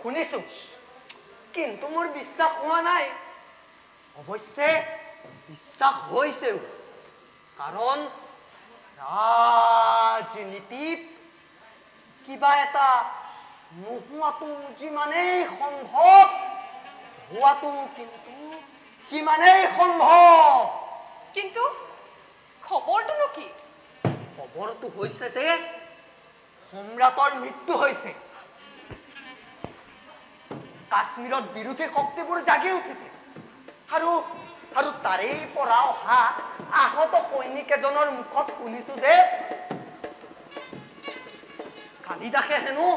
শুনিছো কিন্তু মোৰ বিশ্বাস হোৱা নাই অৱশ্যে বিশ্বাস হৈছেও কাৰণ ৰাজনীতিত কিবা এটা নোহোৱাটো যিমানেই সম্ভৱ হোৱাটো কিন্তু সিমানেই সম্ভৱ কিন্তু খবৰটোনো কি খবৰটো হৈছে যে সম্ৰাটৰ মৃত্যু হৈছে কাশ্মীৰত বিৰোধী শক্তিবোৰ জাগি উঠিছে আৰু তাৰেই পৰা অহা আহত সৈনিক এজনৰ মুখত শুনিছো যে কালিদাসে হেনো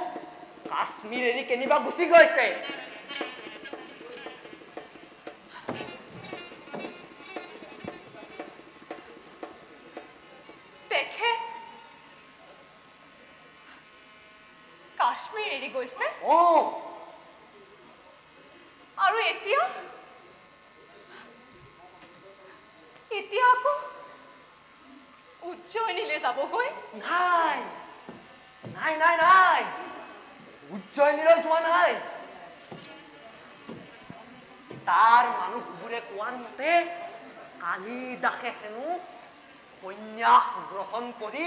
কাশ্মীৰ এৰি কেনিবা গুচি গৈছে তেখেত কাশ্মীৰ এৰি গৈছে আৰু এতিয়া আকৌ উজ্জয়িনীলৈ যাবগৈ নাই নাই নাই নাই উজ্জয়িনীলৈ যোৱা নাই তাৰ মানুহবোৰে কোৱাৰ মতে কালিদাসে হেনো সন্ন্যাস গ্ৰহণ কৰি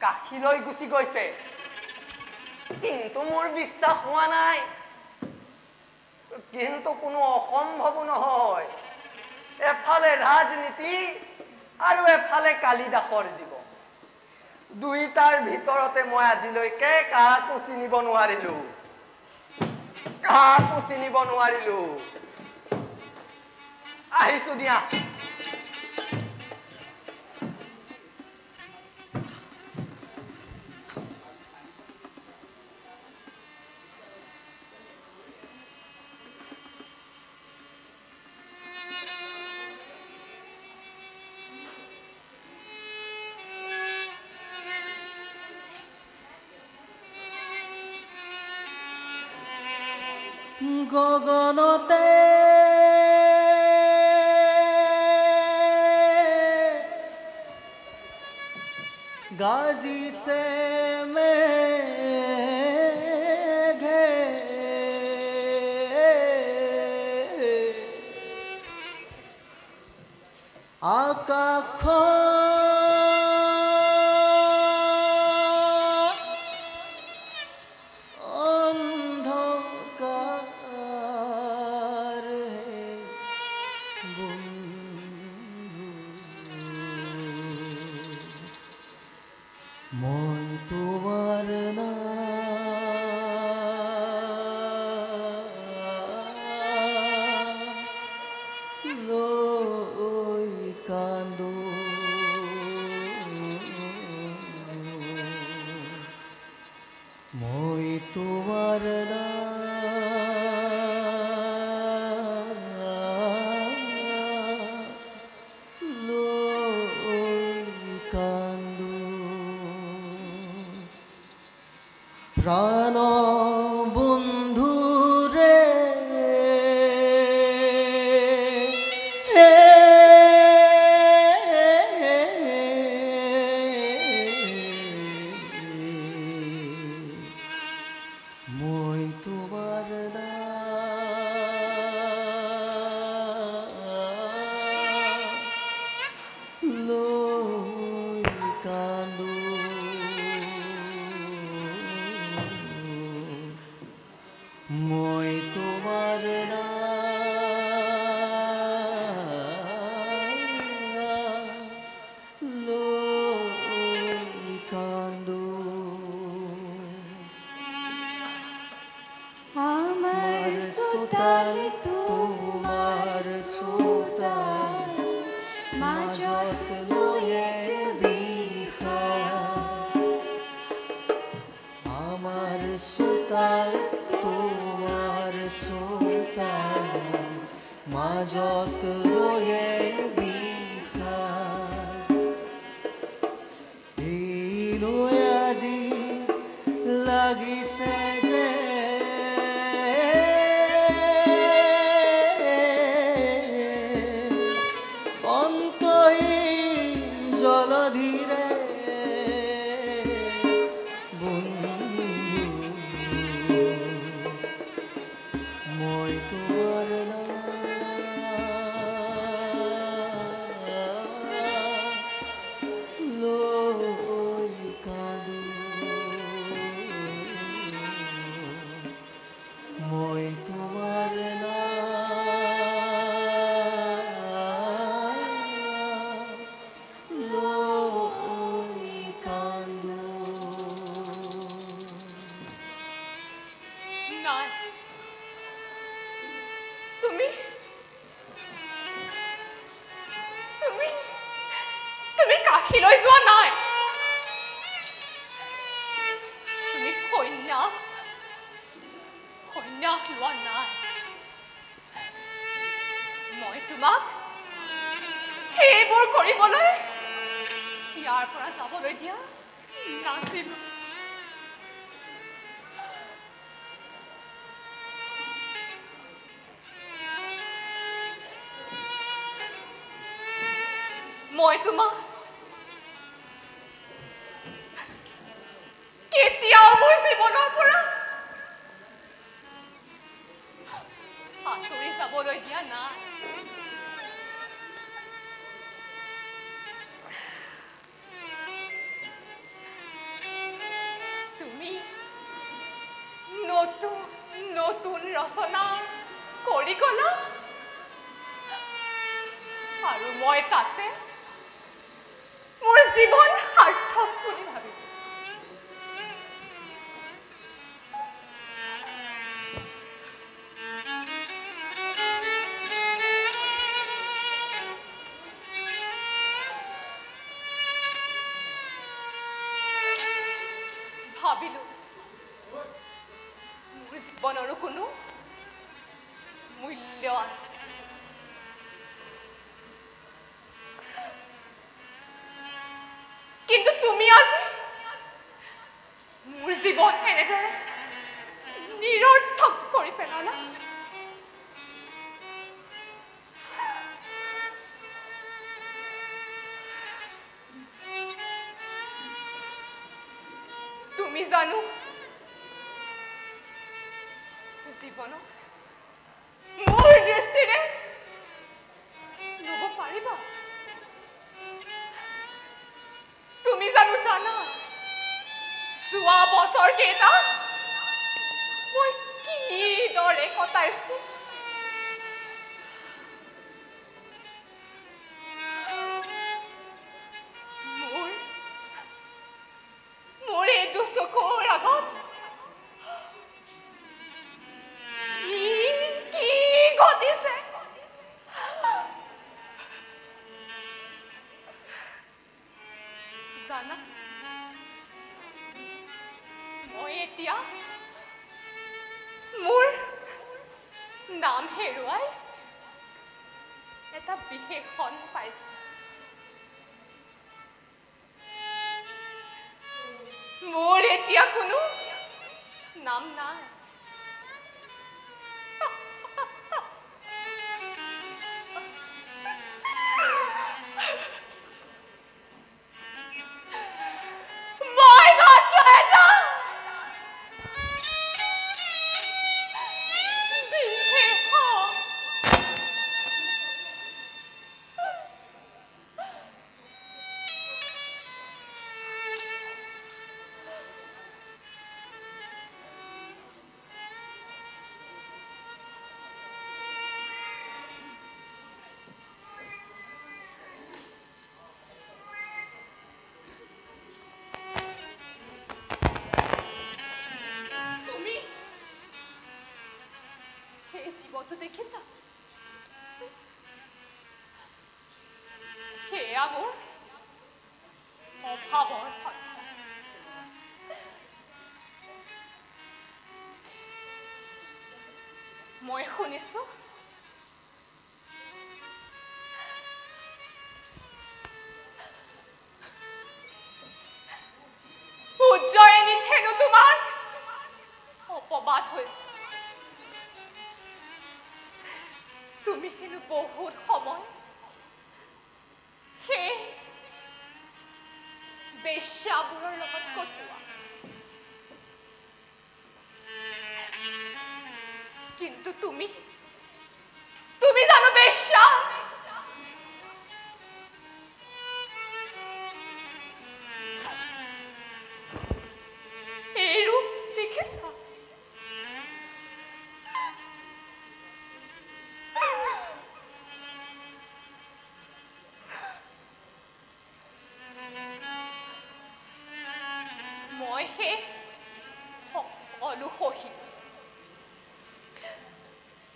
কাশীলৈ গুচি গৈছে কিন্তু মোৰ বিশ্বাস হোৱা নাই কিন্তু কোনো অসম্ভৱ নহয় এফালে ৰাজনীতি আৰু এফালে কালিদাসৰ জীৱন দুইটাৰ ভিতৰতে মই আজিলৈকে কাকো চিনিব নোৱাৰিলো আহিছো দিয়া গগনতে গাজ সাজিছে মেঘে আকাশ অন্ধকার মই তোমার না লই কান্দো মই তোমার না প্রাণ বন্ধু রে মই তোমার না লই কান্দো মই তোমার না লই কান্দো আমার সুতাল তোমার সুতাল মাজত লয়ে বিখা আমার সুতাল তোমার সুতাল মাজত লয়ে বিখা এই লৈ আজি লাগিছে যে অন্তহীন জলধিৰে বন্ধু মই তোমাৰ না লৈ কান্দো মই তোমাৰ না লৈ কান্দো নাই তুমি তুমি তুমি কাশী লৈ যোৱা নাই তুমি সন্যাস লোৱা নাই মই তোমাক সেইবোৰ কৰিবলৈ ইয়াৰ পৰা যাবলৈ দিয়া নাছিলো মই তোমাক কেতিয়াও মোৰ জীৱনৰ পৰা আঁতৰি যাবলৈ দিয়া নাই তুমি নতুন নতুন ৰচনা কৰি গলা আৰু মই তাতে মোৰ জীৱন সাৰ্থক বুলি ভাবিছো ভাবিলো মোৰ জীৱনৰো কোনো মূল্য আছে কিন্তু তুমি আজি মোৰ জীৱন এনেদৰে নিৰৰ্থক কৰি পেলালা তুমি জানো জীৱনত মোৰ দৃষ্টিৰে ল'ব পাৰিবা তুমি জানো জানা যোৱা বছৰ কেইটা মই কিদৰে কটাইছো মোৰ এই দুচকুৰ আগত কি ঘটিছে জানা মই এতিয়া মোৰ নাম হেৰুৱাই এটা বিশেষণ পাইছো মোৰ এতিয়া কোনো নাম নাই মই মাত্ৰ এটা বিশেষণ জীৱটো দেখিছা সেয়া মোৰ অভাৱৰ কথা মই শুনিছো উজ্জয়িনীত হেনো তোমাৰ অপবাদ হৈছে তুমি হেনো বহুত সময় সেই বেশ্যাবোৰৰ লগত কটোৱা কিন্তু তুমি জানো বেশ্যা এই ৰূপ দেখিছা মই সেই সকলো সহিম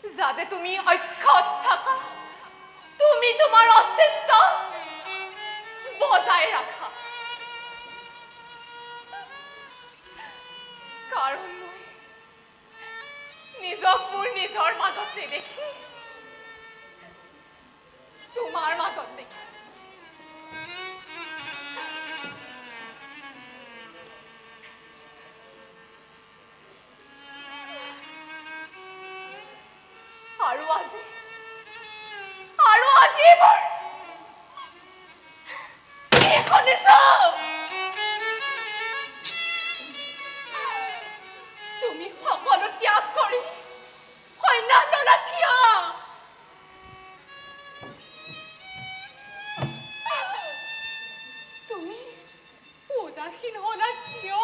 যাতে তুমি অক্ষত থাকা তুমি তোমাৰ অস্তিত্ব বজাই ৰাখা কাৰণ মই নিজক মোৰ নিজৰ মাজত নেদেখি তোমাৰ মাজত দেখি আৰু আজি মোৰ তুমি সকলো ত্যাগ কৰি সন্ন্যাসনা কিয় তুমি উদাসীন হলা কিয়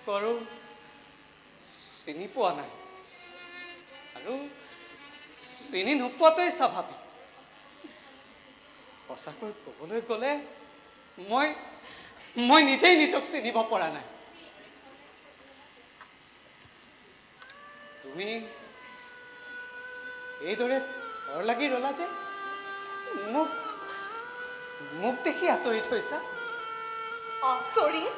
আৰু চিনি পোৱা নাই আৰু চিনি নোপোৱাটোৱেই স্বাভাৱিক সঁচাকৈ ক'বলৈ গ'লে মই নিজেই নিজক চিনিব পৰা নাই তুমি এইদৰে ভৰ লাগি ৰলা যে মোক দেখি আচৰিত হৈছা আচৰিত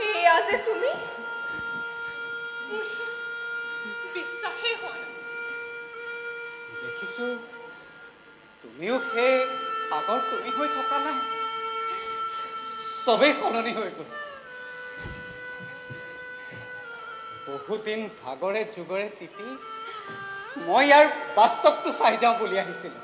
এয়া যে তুমি বিশ্বাসেই হোৱা নাই দেখিছো তুমিও সেই আগৰ তুমি হৈ থকা নাই চবেই সলনি হৈ গ'ল বহুদিন ভাগৰে যুগৰে তিতি মই ইয়াৰ বাস্তৱটো চাই যাওঁ বুলি আহিছিলোঁ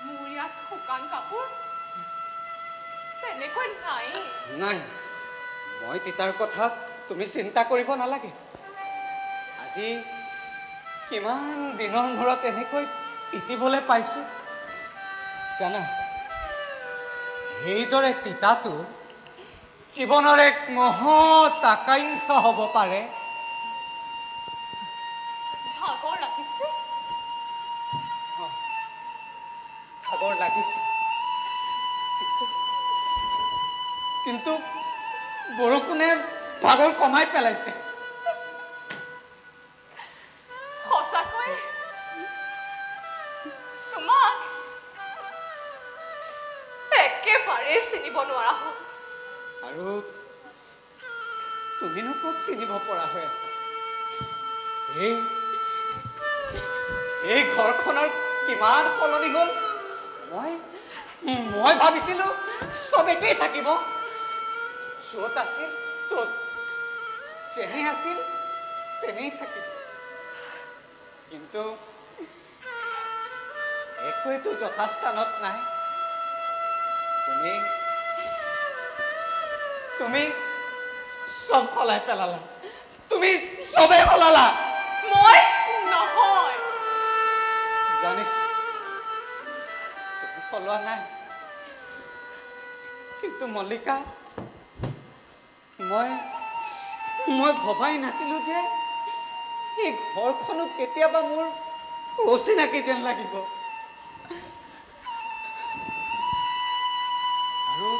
মোৰ ইয়াত শুকান কাপোৰ তেনেকৈ নাই নাই মই তিতাৰ কথা তুমি চিন্তা কৰিব নালাগে আজি কিমান দিনৰ মূৰত এনেকৈ তিতিবলৈ পাইছোঁ জানা সেইদৰে তিতাটো জীৱনৰ এক মহৎ আকাংক্ষা হ'ব পাৰে ভাগৰ লাগিছে ভাগৰ লাগিছে কিন্তু বৰষুণে ভাগৰ কমাই পেলাইছে সঁচাকৈ তোমাক একেবাৰে চিনিব নোৱাৰা হ'ল আৰু তুমিনো ক'ত চিনিব পৰা হৈ আছা এই ঘৰখনৰ কিমান সলনি হ'ল মই ভাবিছিলো চব একেই থাকিব য'ত আছিল ত'ত যেনে আছিল তেনেই থাকিব কিন্তু একোৱেতো যথাস্থানত নাই তুমি চব সলাই পেলালা তুমি চবে সলালা মই নহয় জানিছো তুমি সলোৱা নাই কিন্তু মল্লিকা মই ভবাই নাছিলো যে এই ঘৰখনো কেতিয়াবা মোৰ অচিনাকি যেন লাগিব আৰু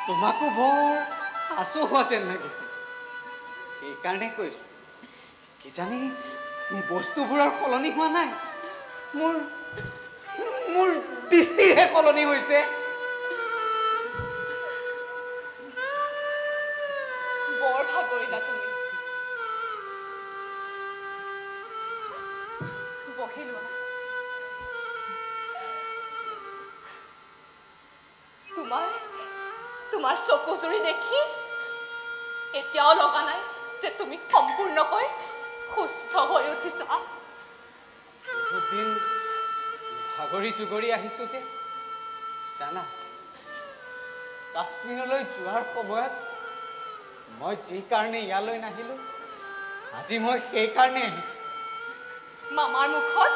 তোমাকো বৰ আচু হোৱা যেন লাগিছে সেইকাৰণে কৈছো কিজানি বস্তুবোৰৰ সলনি হোৱা নাই মোৰ দৃষ্টিহে সলনি হৈছে বৰ ভাগৰিলা তুমি বহি লোৱা তোমাৰ চকু জুৰি দেখি এতিয়াও লগা নাই যে তুমি সম্পূৰ্ণকৈ সুস্থ হৈ উঠিছা বহুত দিন ভাগৰি জুগৰি আহিছো যে জানা কাশ্মীৰলৈ যোৱাৰ সময়ত মই যি কাৰণে ইয়ালৈ নাহিলো আজি মই সেই কাৰণে আহিছো মামাৰ মুখত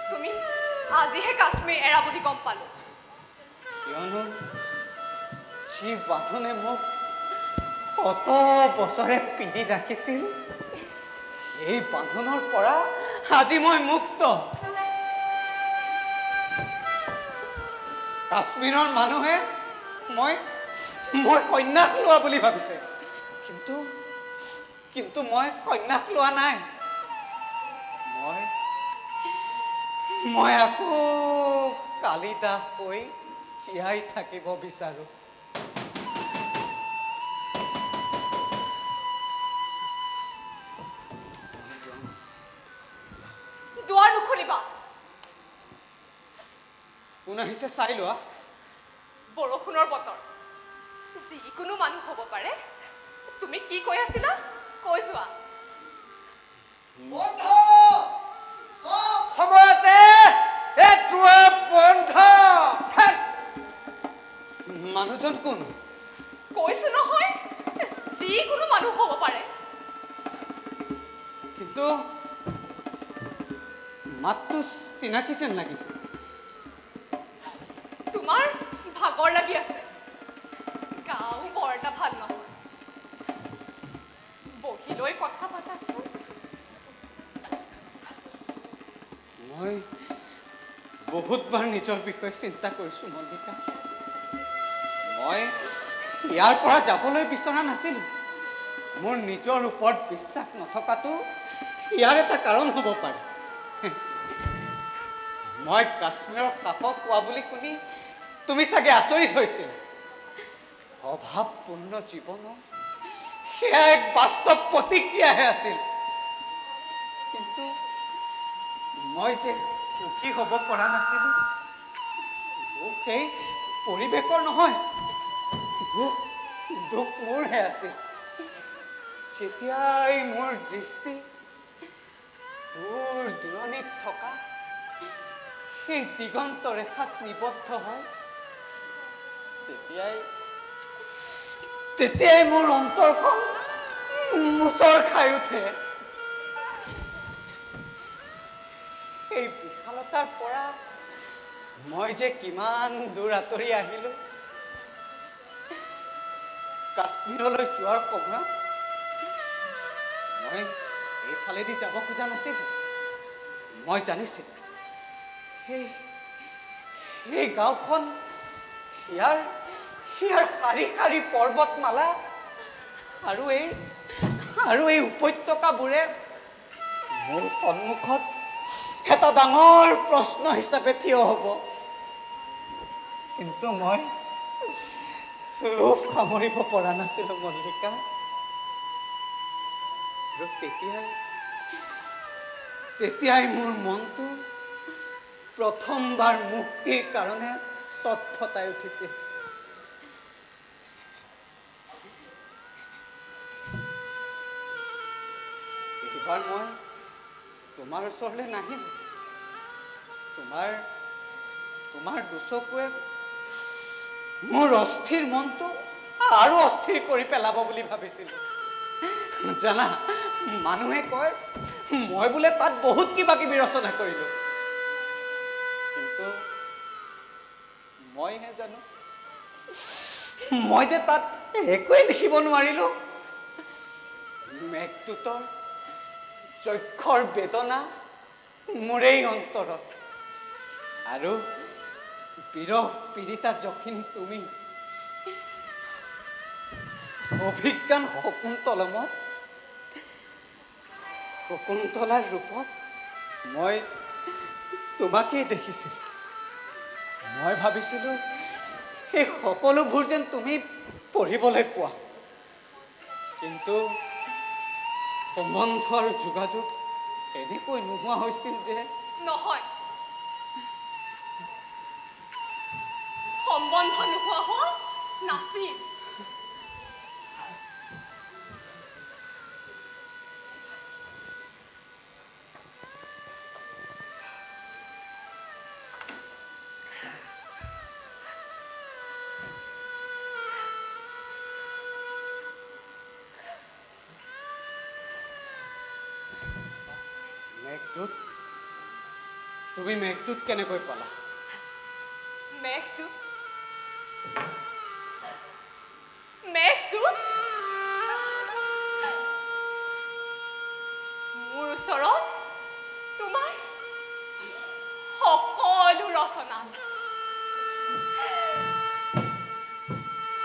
তুমি আজিহে কাশ্মীৰ এৰা বুলি গম পালো কিয়নো যি বাঁধনে মোক কত বছৰে পিন্ধি ৰাখিছিল এই বাঁধনৰ পৰা আজি মই মুক্ত কাশ্মীৰৰ মানুহে মই সন্ন্যাস লোৱা বুলি ভাবিছে কিন্তু মই সন্ন্যাস লোৱা নাই মই আকৌ কালিদাস হৈ জীয়াই থাকিব বিচাৰো দুৱাৰ নুখুলিবা কোন আহিছে চাই লোৱা বৰষুণৰ বতৰ যিকোনো মানুহ হ'ব পাৰে তুমি কি কৈ আছিলা কৈ যোৱা সময়তে এইটোৱে বন্ধ মানুহজন কোন কৈছো নহয় যিকোনো মানুহ হ'ব পাৰে কিন্তু মাতটো চিনাকি যেন লাগিছে। তোমাৰ ভাগৰ লাগি আছে, গাও বৰ এটা ভাল নহয়। বহি লৈ কথা পাতাচোন। মই বহুতবাৰ নিজৰ বিষয়ে চিন্তা কৰিছোঁ মল্লিকা। মই ইয়াৰ পৰা যাবলৈ বিচৰা নাছিলোঁ। মোৰ নিজৰ ওপৰত বিশ্বাস নথকাটো ইয়াৰ এটা কাৰণ হ'ব পাৰে। মই কাশ্মীৰৰ কাষত পোৱা বুলি শুনি তুমি চাগে আচৰিত হৈছিল। অভাৱপূৰ্ণ জীৱনৰ সেয়া এক বাস্তৱ প্ৰতিক্ৰিয়াহে আছিল। কিন্তু মই যে সুখী হ'ব পৰা নাছিলোঁ, সেই পৰিৱেশৰ নহয়, দুখ মোৰহে আছিল। যেতিয়াই মোৰ দৃষ্টি দূৰ দূৰণিত থকা সেই দিগন্ত ৰেখাত নিবদ্ধ হয়, তেতিয়াই মোৰ অন্তৰখন মোচৰ খাই উঠে। সেই বিশালতাৰ পৰা মই যে কিমান দূৰ আঁতৰি আহিলোঁ। কাশ্মীৰলৈ যোৱাৰ সময়ত মই এইফালেদি যাব খোজা নাছিলোঁ। মই জানিছিলোঁ সেই গাঁওখন ইয়াৰ শাৰী শাৰী পৰ্বতমালা আৰু এই উপত্যকাবোৰে মোৰ সন্মুখত এটা ডাঙৰ প্ৰশ্ন হিচাপে থিয় হ'ব। কিন্তু মই লোভ সামৰিব পৰা নাছিলোঁ মল্লিকা। আৰু তেতিয়াই মোৰ মনটো প্ৰথমবাৰ মুক্তিৰ কাৰণে তৎফতাই উঠিছিল। এইবাৰ মই তোমাৰ ওচৰলৈ নাহিম। তোমাৰ দুচকুৱে মোৰ অস্থিৰ মনটো আৰু অস্থিৰ কৰি পেলাব বুলি ভাবিছিলোঁ। জানা, মানুহে কয় মই বোলে তাত বহুত কিবা কিবি ৰচনা কৰিলোঁ, কিন্তু মইহে জানো মই যে তাত একোৱে লিখিব নোৱাৰিলোঁ। মেঘদূতৰ যক্ষৰ বেদনা মোৰেই অন্তৰত, আৰু বিৰহ পীড়িতা যখিনী তুমি অভিজ্ঞান শকুন্তলাৰ ৰূপত মই তোমাকেই দেখিছিলোঁ। মই ভাবিছিলোঁ সেই সকলোবোৰ যেন তুমি পঢ়িবলৈ পোৱা, কিন্তু সম্বন্ধ আৰু যোগাযোগ এনেকৈ নোহোৱা হৈছিল যে নহয়, সম্বন্ধ নোহোৱা হোৱা নাছিল। মেঘদূত, তুমি মেঘদূত কেনেকৈ পালা? মেঘদূত মোৰ ওচৰত তোমাৰ সকলো ৰচনা আছে।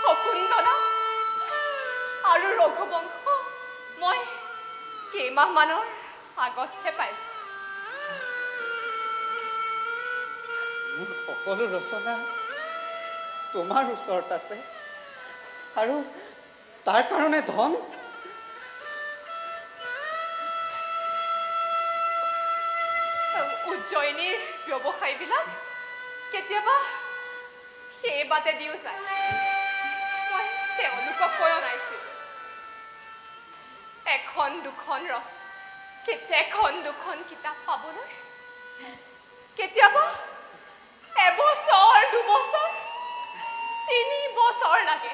শকুন্তলা আৰু ৰঘুবংশ মই কেইমাহমানৰ আগতহে পাইছোঁ। মোৰ সকলো ৰচনা তোমাৰ ওচৰত আছে, আৰু তাৰ কাৰণে ধন? উজ্জয়িনীৰ ব্যৱসায়ীবিলাক কেতিয়াবা সেই বাটে দিও যায়। মই তেওঁলোকক কৈ অনাইছিলোঁ, এখন দুখন কিতাপ পাবলৈ কেতিয়াবা এবছৰ, দুবছৰ, 3 বছৰ লাগে।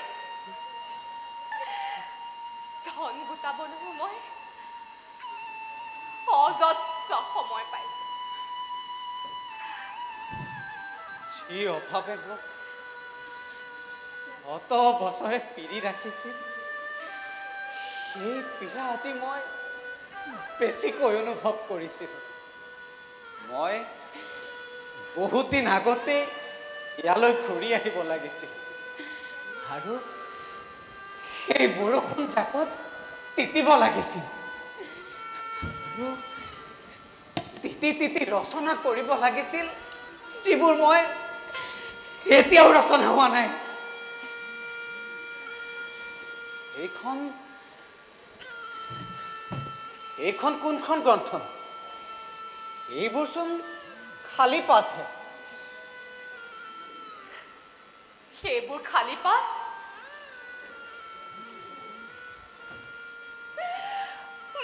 ধন গোটাবলৈও মই অযথ সময় পাইছে। যি অভাৱে মোক অত বছৰে পিৰি ৰাখিছিল, সেই পীড়া আজি মই বেছিকৈ অনুভৱ কৰিছিলোঁ। মই বহুত দিন আগতে ইয়ালৈ ঘূৰি আহিব লাগিছিল আৰু সেই বৰষুণ জাকত তিতিব লাগিছিল আৰু তিতি তিতি ৰচনা কৰিব লাগিছিল, যিবোৰ মই এতিয়াও ৰচনা হোৱা নাই। এইখন কোনখন গ্ৰন্থ? এইবোৰচোন খালী পাতহে। সেইবোৰ খালী পাত?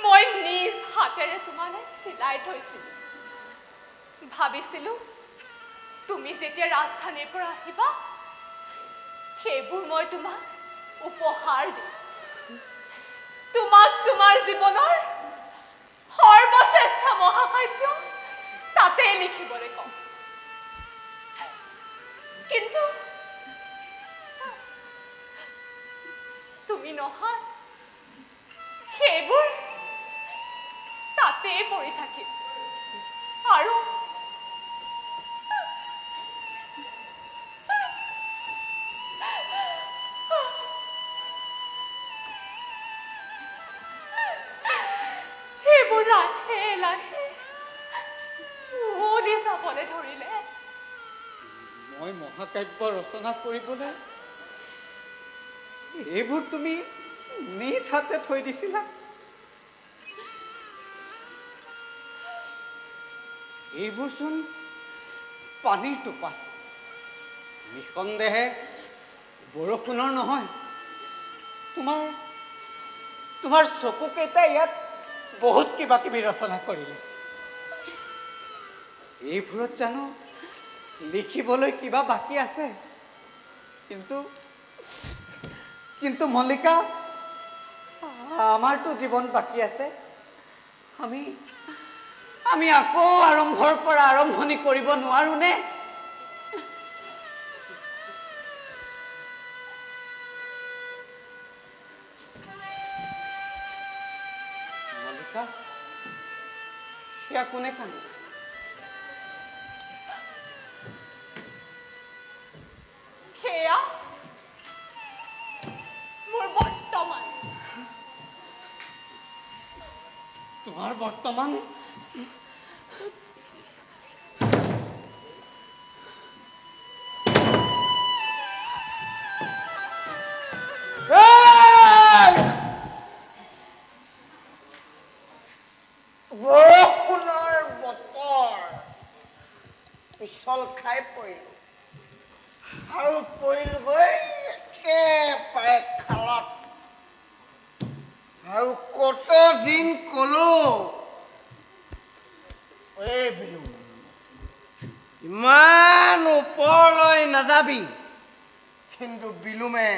মই নিজ হাতেৰে তোমালৈ চিলাই থৈছিলো। ভাবিছিলো তুমি যেতিয়া ৰাজধানীৰ পৰা আহিবা, সেইবোৰ মই তোমাক উপহাৰ দিম। তোমাক তোমাৰ জীৱনৰ সৰ্বশ্ৰেষ্ঠ মহাকাব্য তাতে লিখিবলৈ কম। কিন্তু তুমি নহাত সেইবোৰ তাতেই পৰি থাকিল আৰু সেইবোৰ লাহে লাহে উৱলি যাবলৈ ধৰিলে। মই মহাকাব্য ৰচনা কৰিবলৈ এইবোৰ তুমি নিজ হাতে থৈ দিছিলা? এইবোৰচোন পানীৰ টোপাল। নিঃসন্দেহে বৰষুণৰ নহয়। তোমাৰ চকুকেইটাই ইয়াত বহুত কিবা কিবি ৰচনা কৰিলে। এইবোৰত জানো লিখিবলৈ কিবা বাকী আছে? কিন্তু মল্লিকা, আমাৰতো জীৱন বাকী আছে। আমি আকৌ আৰম্ভৰ পৰা আৰম্ভণি কৰিব নোৱাৰো নে? মল্লিকা, সেয়া কোনে কান্দিছে? সেয়া মোৰ বৰ্তমান। তোমাৰ বৰ্তমান? বৰষুণৰ বতৰ, পিছল খাই পৰিলো আৰু পৰিলগৈ একেবাৰে খালত। আৰু কত দিন কলো, এই বিলু ইমান ওপৰলৈ নাযাবি। কিন্তু বিলুমে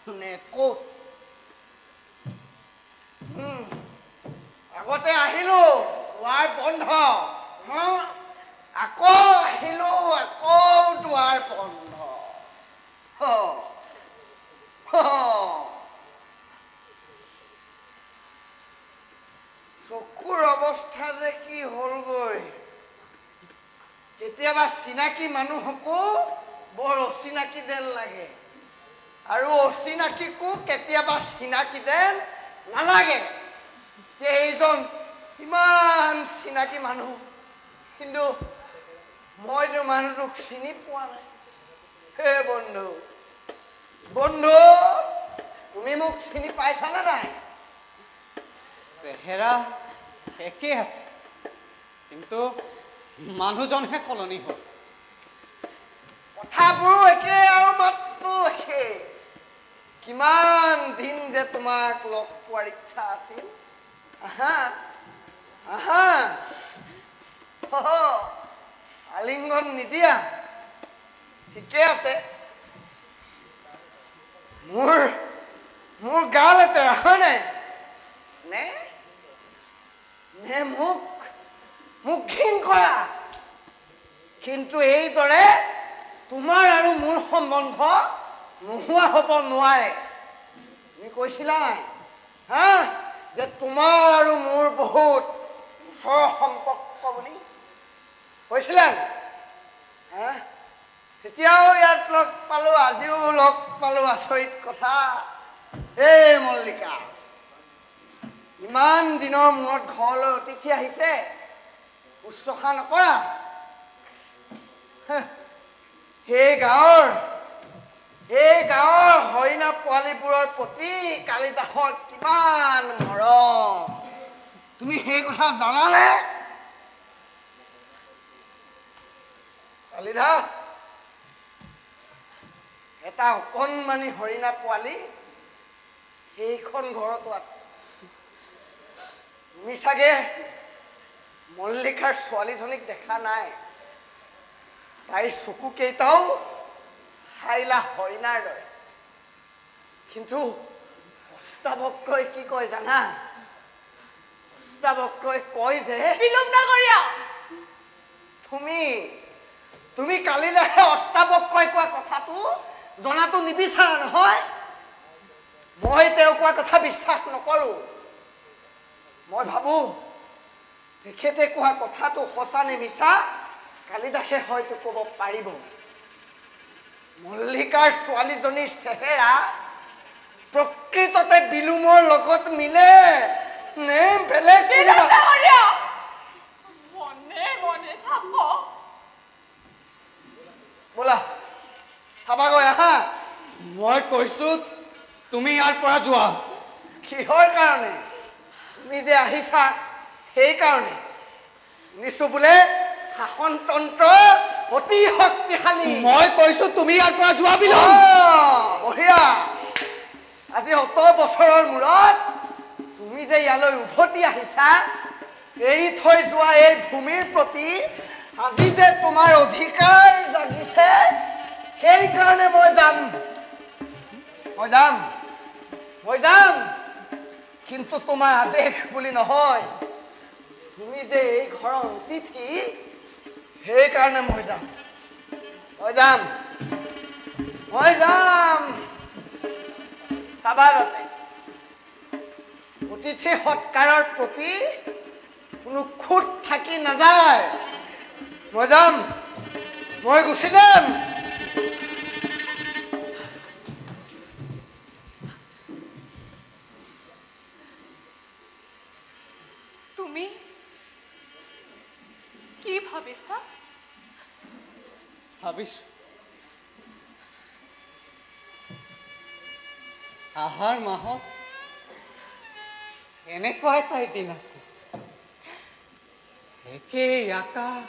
শুনে ক'ত? আগতে আহিলো, দুৱাৰ বন্ধ। আকৌ আহিলো, আকৌ দুৱাৰ বন্ধ। চকুৰ অৱস্থা যে কি হলগৈ। কেতিয়াবা চিনাকি মানুহকো বৰ অচিনাকি যেন লাগে, আৰু অচিনাকিকো কেতিয়াবা চিনাকি যেন নালাগে। এইজন ইমান চিনাকি মানুহ, কিন্তু মইতো মানুহটোক চিনি পোৱা নাই। হে বন্ধু, তুমি মোক চিনি পাইছানে নাই? চেহেৰা একেই আছে, কিন্তু মানুহজনহে সলনি হ'ল। কথাবোৰো একে আৰু মাতটো একে। কিমান দিন যে তোমাক লগ পোৱাৰ ইচ্ছা আছিল। আহা আহা, আলিংগন নিদিয়া? ঠিকে আছে। মোৰ গা লেতেৰা হয় নাই? নে মোক ঘিণ কৰা, কিন্তু এইদৰে তোমাৰ আৰু মোৰ সম্বন্ধ নোহোৱা হ'ব নোৱাৰে। তুমি কৈছিলা নাই হা যে তোমাৰ আৰু মোৰ বহুত ওচৰৰ সম্পৰ্ক বুলি কৈছিলা হা? তেতিয়াও ইয়াত লগ পালো, আজিও লগ পালো। আচৰিত কথা। এই মল্লিকা, ইমান দিনৰ মূৰত ঘৰলৈ অতিথি আহিছে, শুশ্ৰূষা নকৰা? সেই গাঁৱৰ হৰিণা পোৱালীবোৰৰ প্ৰতি কালিদাসৰ কিমান মৰম, তুমি সেই কথা জানানে? কালিদাস এটা অকণমানি হৰিণা পোৱালী সেইখন ঘৰতো আছে। তুমি চাগে মল্লিকাৰ ছোৱালীজনীক দেখা নাই। তাইৰ চকু কেইটাও হাইলা হৰিণাৰ দৰে। কিন্তু অষ্টাবক্ৰই কি কয় জানা? অষ্টাবক্ৰই কয় যে তুমি কালিদাসে অষ্টাবক্ৰই কোৱা কথাটো জনাটো নিবিচাৰা নহয়? মই তেওঁ কোৱা কথা বিশ্বাস নকৰো। মই ভাবো তেখেতে কোৱা কথাটো সঁচা নে মিছা কালিদাসে হয়তো ক'ব পাৰিব। মল্লিকাৰ ছোৱালীজনীৰ চেহেৰা প্ৰকৃততে বিলুমৰ লগত মিলে নে বেলেগ? বোলা চাবাগৈ আহা। মই কৈছো তুমি ইয়াৰ পৰা যোৱা। কিহৰ কাৰণে? তুমি যে আহিছা সেইকাৰণে। শুনিছো বোলে শাসনতন্ত্ৰ অতি শক্তিশালী। মই কৈছো তুমি ইয়াৰ পৰা যোৱা বিলম। বঢ়িয়া। আজি অত বছৰৰ মূৰত তুমি যে ইয়ালৈ উভতি আহিছা, এৰি থৈ যোৱা এই ভূমিৰ প্ৰতি আজি যে তোমাৰ অধিকাৰ জাগিছে, সেইকাৰণে মই যাম। কিন্তু তোমাৰ আদেশ বুলি নহয়। তুমি যে এই ঘৰৰ অতিথি, সেইকাৰণে মই যাম। চাবাগতে অতিথি সৎকাৰৰ প্ৰতি কোনো খুঁত থাকি নাযায়। মই গুচি যাম। তুমি কি ভাবিছা? ভাবিছো আহাৰ মাহত এনেকুৱা এটা দিন আছে, একেই আকাশ,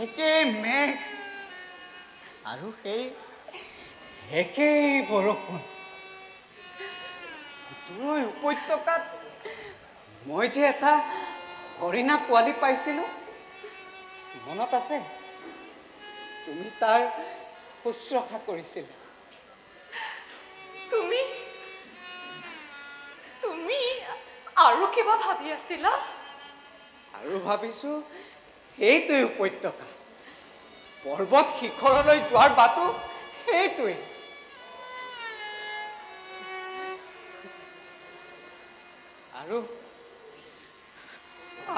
একেই মেঘ আৰু সেই একেই বৰষুণ। দুই উপত্যকাত মই যে এটা হৰিণা পোৱালি পাইছিলো, মনত আছে? তুমি তাৰ শুশ্ৰূষা কৰিছিলা। তুমি আৰু কিবা ভাবি আছিলা? আৰু ভাবিছো সেইটোৱে উপত্যকা, পৰ্বত শিখৰলৈ যোৱাৰ বাটো সেইটোৱে।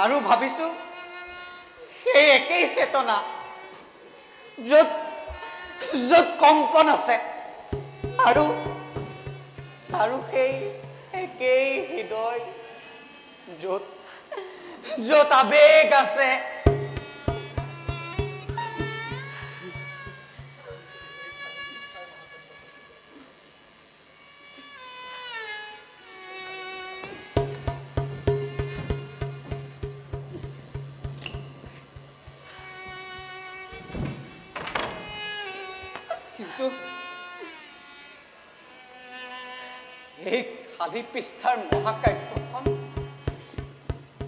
আৰু ভাবিছো সেই একেই চেতনা, য'ত কম্পন আছে, আৰু সেই একেই হৃদয়, য'ত আবেগ আছে। কিন্তু এই খালী পৃষ্ঠাৰ মহাকাব্যখন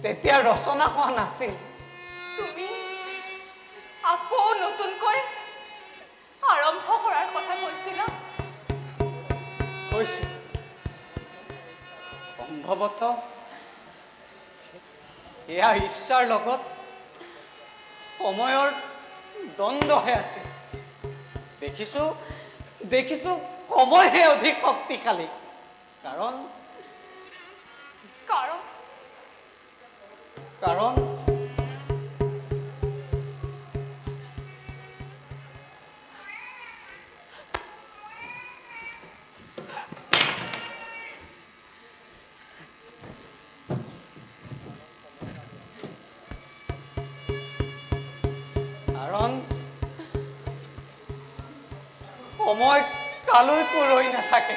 তেতিয়া ৰচনা হোৱা নাছিল। তুমি আকৌ নতুনকৈ আৰম্ভ কৰাৰ কথা কৈছিলা? কৈছিল। সম্ভৱতঃ এয়া ইচ্ছাৰ লগত সময়ৰ দ্বন্দ্বহে আছে। দেখিছো সময়হে অধিক শক্তিশালী। কাৰণ সময় কালৈকো ৰৈ নাথাকে।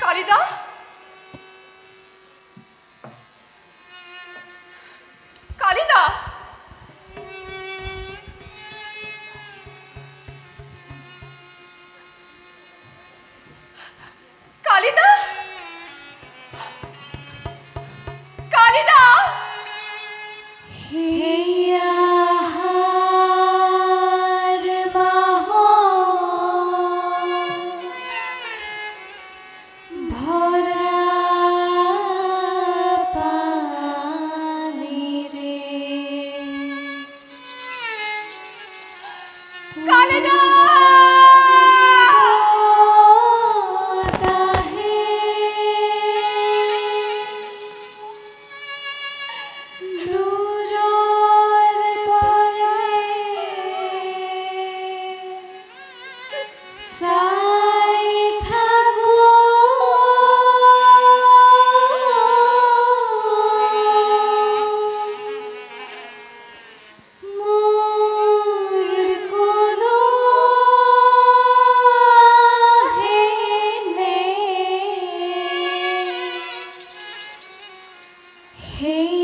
কালিদা, কালিদা, কালিদা, কালিদা। Hey